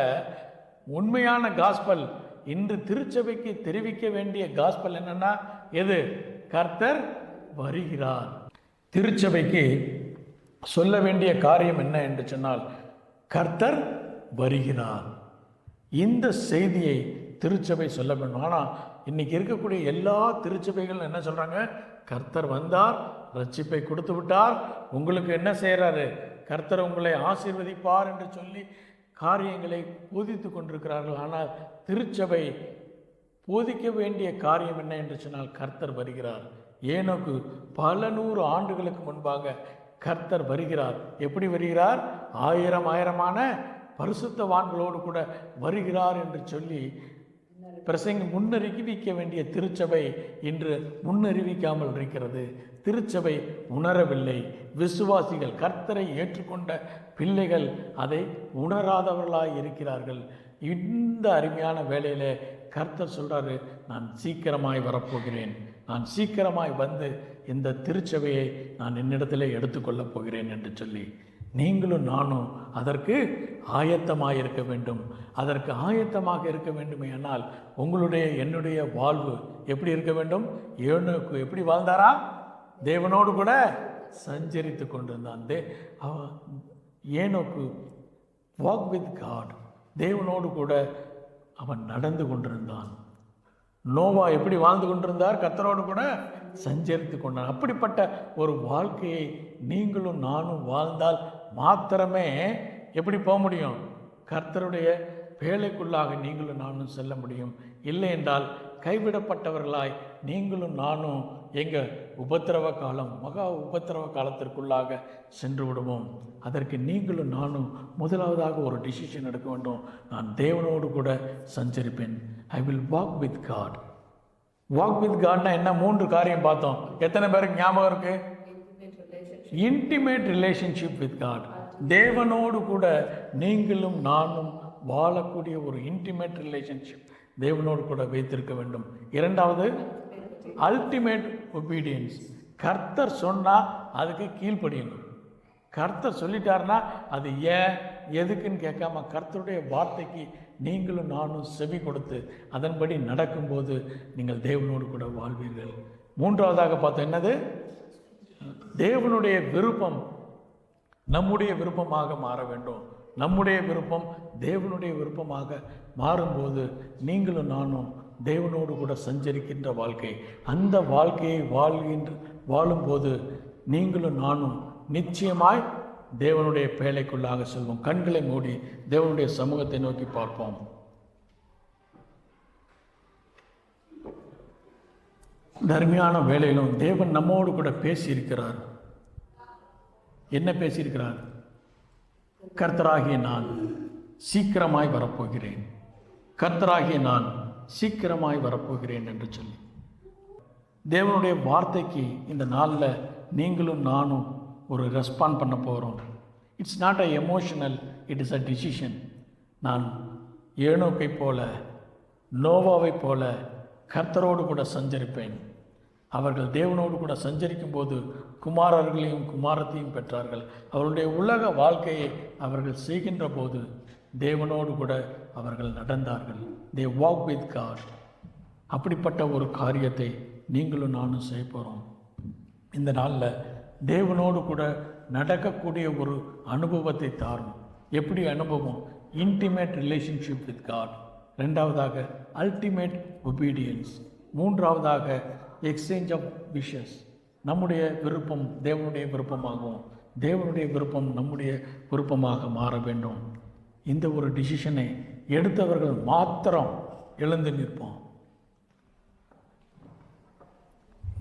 உண்மையான காஸ்பல், இன்று திருச்சபைக்கு தெரிவிக்க வேண்டிய காஸ்பல் என்னன்னா எது? கர்த்தர் வருகிறார். திருச்சபைக்கு சொல்ல வேண்டிய காரியம் என்ன என்று சொன்னால் கர்த்தர் வருகிறார். இந்த செய்தியை திருச்சபை சொல்ல வேண்டும். ஆனால் இன்னைக்கு இருக்கக்கூடிய எல்லா திருச்சபைகளும் என்ன சொல்கிறாங்க? கர்த்தர் வந்தார், ரட்சிப்பை கொடுத்து விட்டார், உங்களுக்கு என்ன செய்கிறாரு? கர்த்தர் உங்களை ஆசீர்வதிப்பார் என்று சொல்லி காரியங்களை போதித்து கொண்டிருக்கிறார்கள். ஆனால் திருச்சபை போதிக்க வேண்டிய காரியம் என்ன என்று சொன்னால் கர்த்தர் வருகிறார். ஏனோக்கு பல 100 ஆண்டுகளுக்கு முன்பாக கர்த்தர் வருகிறார். எப்படி வருகிறார்? ஆயிரமான பரிசுத்தவான்களோடு கூட வருகிறார் என்று சொல்லி பிரசங்க முன்னறிவிக்க வேண்டிய திருச்சபை இன்று முன்னறிவிக்காமல் இருக்கிறது. திருச்சபை உணரவில்லை. விசுவாசிகள், கர்த்தரை ஏற்றுக்கொண்ட பிள்ளைகள் அதை உணராதவர்களாய் இருக்கிறார்கள். இந்த அருமையான வேளையிலே கர்த்தர் சொல்கிறாரு, நான் சீக்கிரமாய் வரப்போகிறேன், நான் சீக்கிரமாய் வந்து இந்த திருச்சபையை நான் என்னிடத்திலே எடுத்துக்கொள்ளப் போகிறேன் என்று சொல்லி நீங்களும் நானும் அதற்கு ஆயத்தமாக இருக்க வேண்டும். அதற்கு ஆயத்தமாக இருக்க வேண்டுமே ஆனால் உங்களுடைய என்னுடைய வாழ்வு எப்படி இருக்க வேண்டும்? ஏனோக்கு எப்படி வாழ்ந்தாரா? தேவனோடு கூட சஞ்சரித்து கொண்டிருந்தான். ஏனோக்கு வாக் வித் காட், தேவனோடு கூட அவன் நடந்து கொண்டிருந்தான். நோவா எப்படி வாழ்ந்து கொண்டிருந்தார்? கர்த்தரோடு கூட சஞ்சரித்து கொண்டான். அப்படிப்பட்ட ஒரு வாழ்க்கையை நீங்களும் நானும் வாழ்ந்தால் மாத்திரமே எப்படி போக முடியும்? கர்த்தருடைய பேழைக்குள்ளாக நீங்களும் நானும் செல்ல முடியும். இல்லை என்றால் கைவிடப்பட்டவர்களாய் நீங்களும் நானும் எங்கள் உபத்திரவ காலம், மகா உபத்திரவ காலத்திற்குள்ளாக சென்று விடுவோம். அதற்கு நீங்களும் நானும் முதலாவதாக ஒரு டிசிஷன் எடுக்க வேண்டும். நான் தேவனோடு கூட சஞ்சரிப்பேன். I will walk with God. Walk with காட்னா என்ன? 3 காரியம் பார்த்தோம். எத்தனை பேருக்கு ஞாபகம் இருக்கு? Intimate relationship with God. தேவனோடு கூட நீங்களும் நானும் வாழக்கூடிய ஒரு இன்டிமேட் ரிலேஷன்ஷிப் தேவனோடு கூட வைத்திருக்க வேண்டும். இரண்டாவது, அல்டிமேட் ஒபீடியன்ஸ். கர்த்தர் சொன்னால் அதுக்கு கீழ்ப்படியணும். கர்த்தர் சொல்லிட்டாருன்னா அது ஏன் எதுக்குன்னு கேட்காம கர்த்தருடைய வார்த்தைக்கு நீங்களும் நானும் செவி கொடுத்து அதன்படி நடக்கும்போது நீங்கள் தேவனோடு கூட வாழ்வீர்கள். மூன்றாவதாக பார்த்தோம் என்னது? தேவனுடைய விருப்பம் நம்முடைய விருப்பமாக மாற வேண்டும். நம்முடைய விருப்பம் தேவனுடைய விருப்பமாக மாறும்போது நீங்களும் நானும் தேவனோடு கூட சஞ்சரிக்கின்ற வாழ்க்கை, அந்த வாழ்க்கையை வாழும்போது நீங்களும் நானும் நிச்சயமாய் தேவனுடைய பேழைக்குள்ளாக செல்வோம். கண்களை மூடி தேவனுடைய சமூகத்தை நோக்கி பார்ப்போம். தர்மியான வேளையிலும் தேவன் நம்மோடு கூட பேசியிருக்கிறார். என்ன பேசியிருக்கிறார்? கர்த்தராகிய நான் சீக்கிரமாய் வரப்போகிறேன், கர்த்தராகிய நான் சீக்கிரமாய் வரப்போகிறேன் என்று சொல்லி தேவனுடைய வார்த்தைக்கு இந்த நாளில் நீங்களும் நானும் ஒரு ரெஸ்பாண்ட் பண்ண போகிறோம். It's not a emotional, it is a decision. நான் ஏனோக்கை போல, நோவாவை போல கர்த்தரோடு கூட சஞ்சரிப்பேன். அவர்கள் தேவனோடு கூட சஞ்சரிக்கும் போது குமாரர்களையும் குமாரத்தையும் பெற்றார்கள். அவருடைய உலக வாழ்க்கையை அவர்கள் செய்கின்ற போது தேவனோடு கூட அவர்கள் நடந்தார்கள். They walk with God. அப்படிப்பட்ட ஒரு காரியத்தை நீங்களும் நானும் செய்ய போகிறோம். இந்த நாளில் தேவனோடு கூட நடக்கக்கூடிய ஒரு அனுபவத்தை தாரும். எப்படி அனுபவம்? Intimate relationship with God. ரெண்டாவதாக அல்டிமேட் ஒபீடியன்ஸ். மூன்றாவதாக எக்ஸ்சேஞ்ச் ஆஃப் விஷஸ். நம்முடைய விருப்பம் தேவனுடைய விருப்பமாகவும் தேவனுடைய விருப்பம் நம்முடைய விருப்பமாக மாற வேண்டும். இந்த ஒரு டிசிஷனை எடுத்தவர்கள் மாத்திரம் எழுந்து நிற்போம்.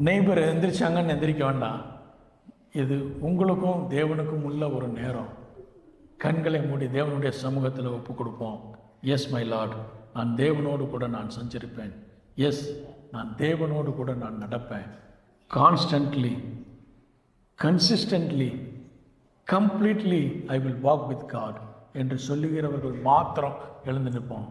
நெய்பர் எந்திரிச்சாங்கன்னு எந்திரிக்க வேண்டாம். இது உங்களுக்கும் தேவனுக்கும் உள்ள ஒரு நேரம். கண்களை மூடி தேவனுடைய சமூகத்தில் ஒப்பு கொடுப்போம். எஸ் மை லார்ட், நான் தேவனோடு கூட நான் சஞ்சரிப்பேன். எஸ், நான் தேவனோடு கூட நான் நடப்பேன். Constantly, consistently, completely I will walk with God என்று சொல்லுகிறவர்கள் மாத்திரம் எழுந்து நிற்போம்.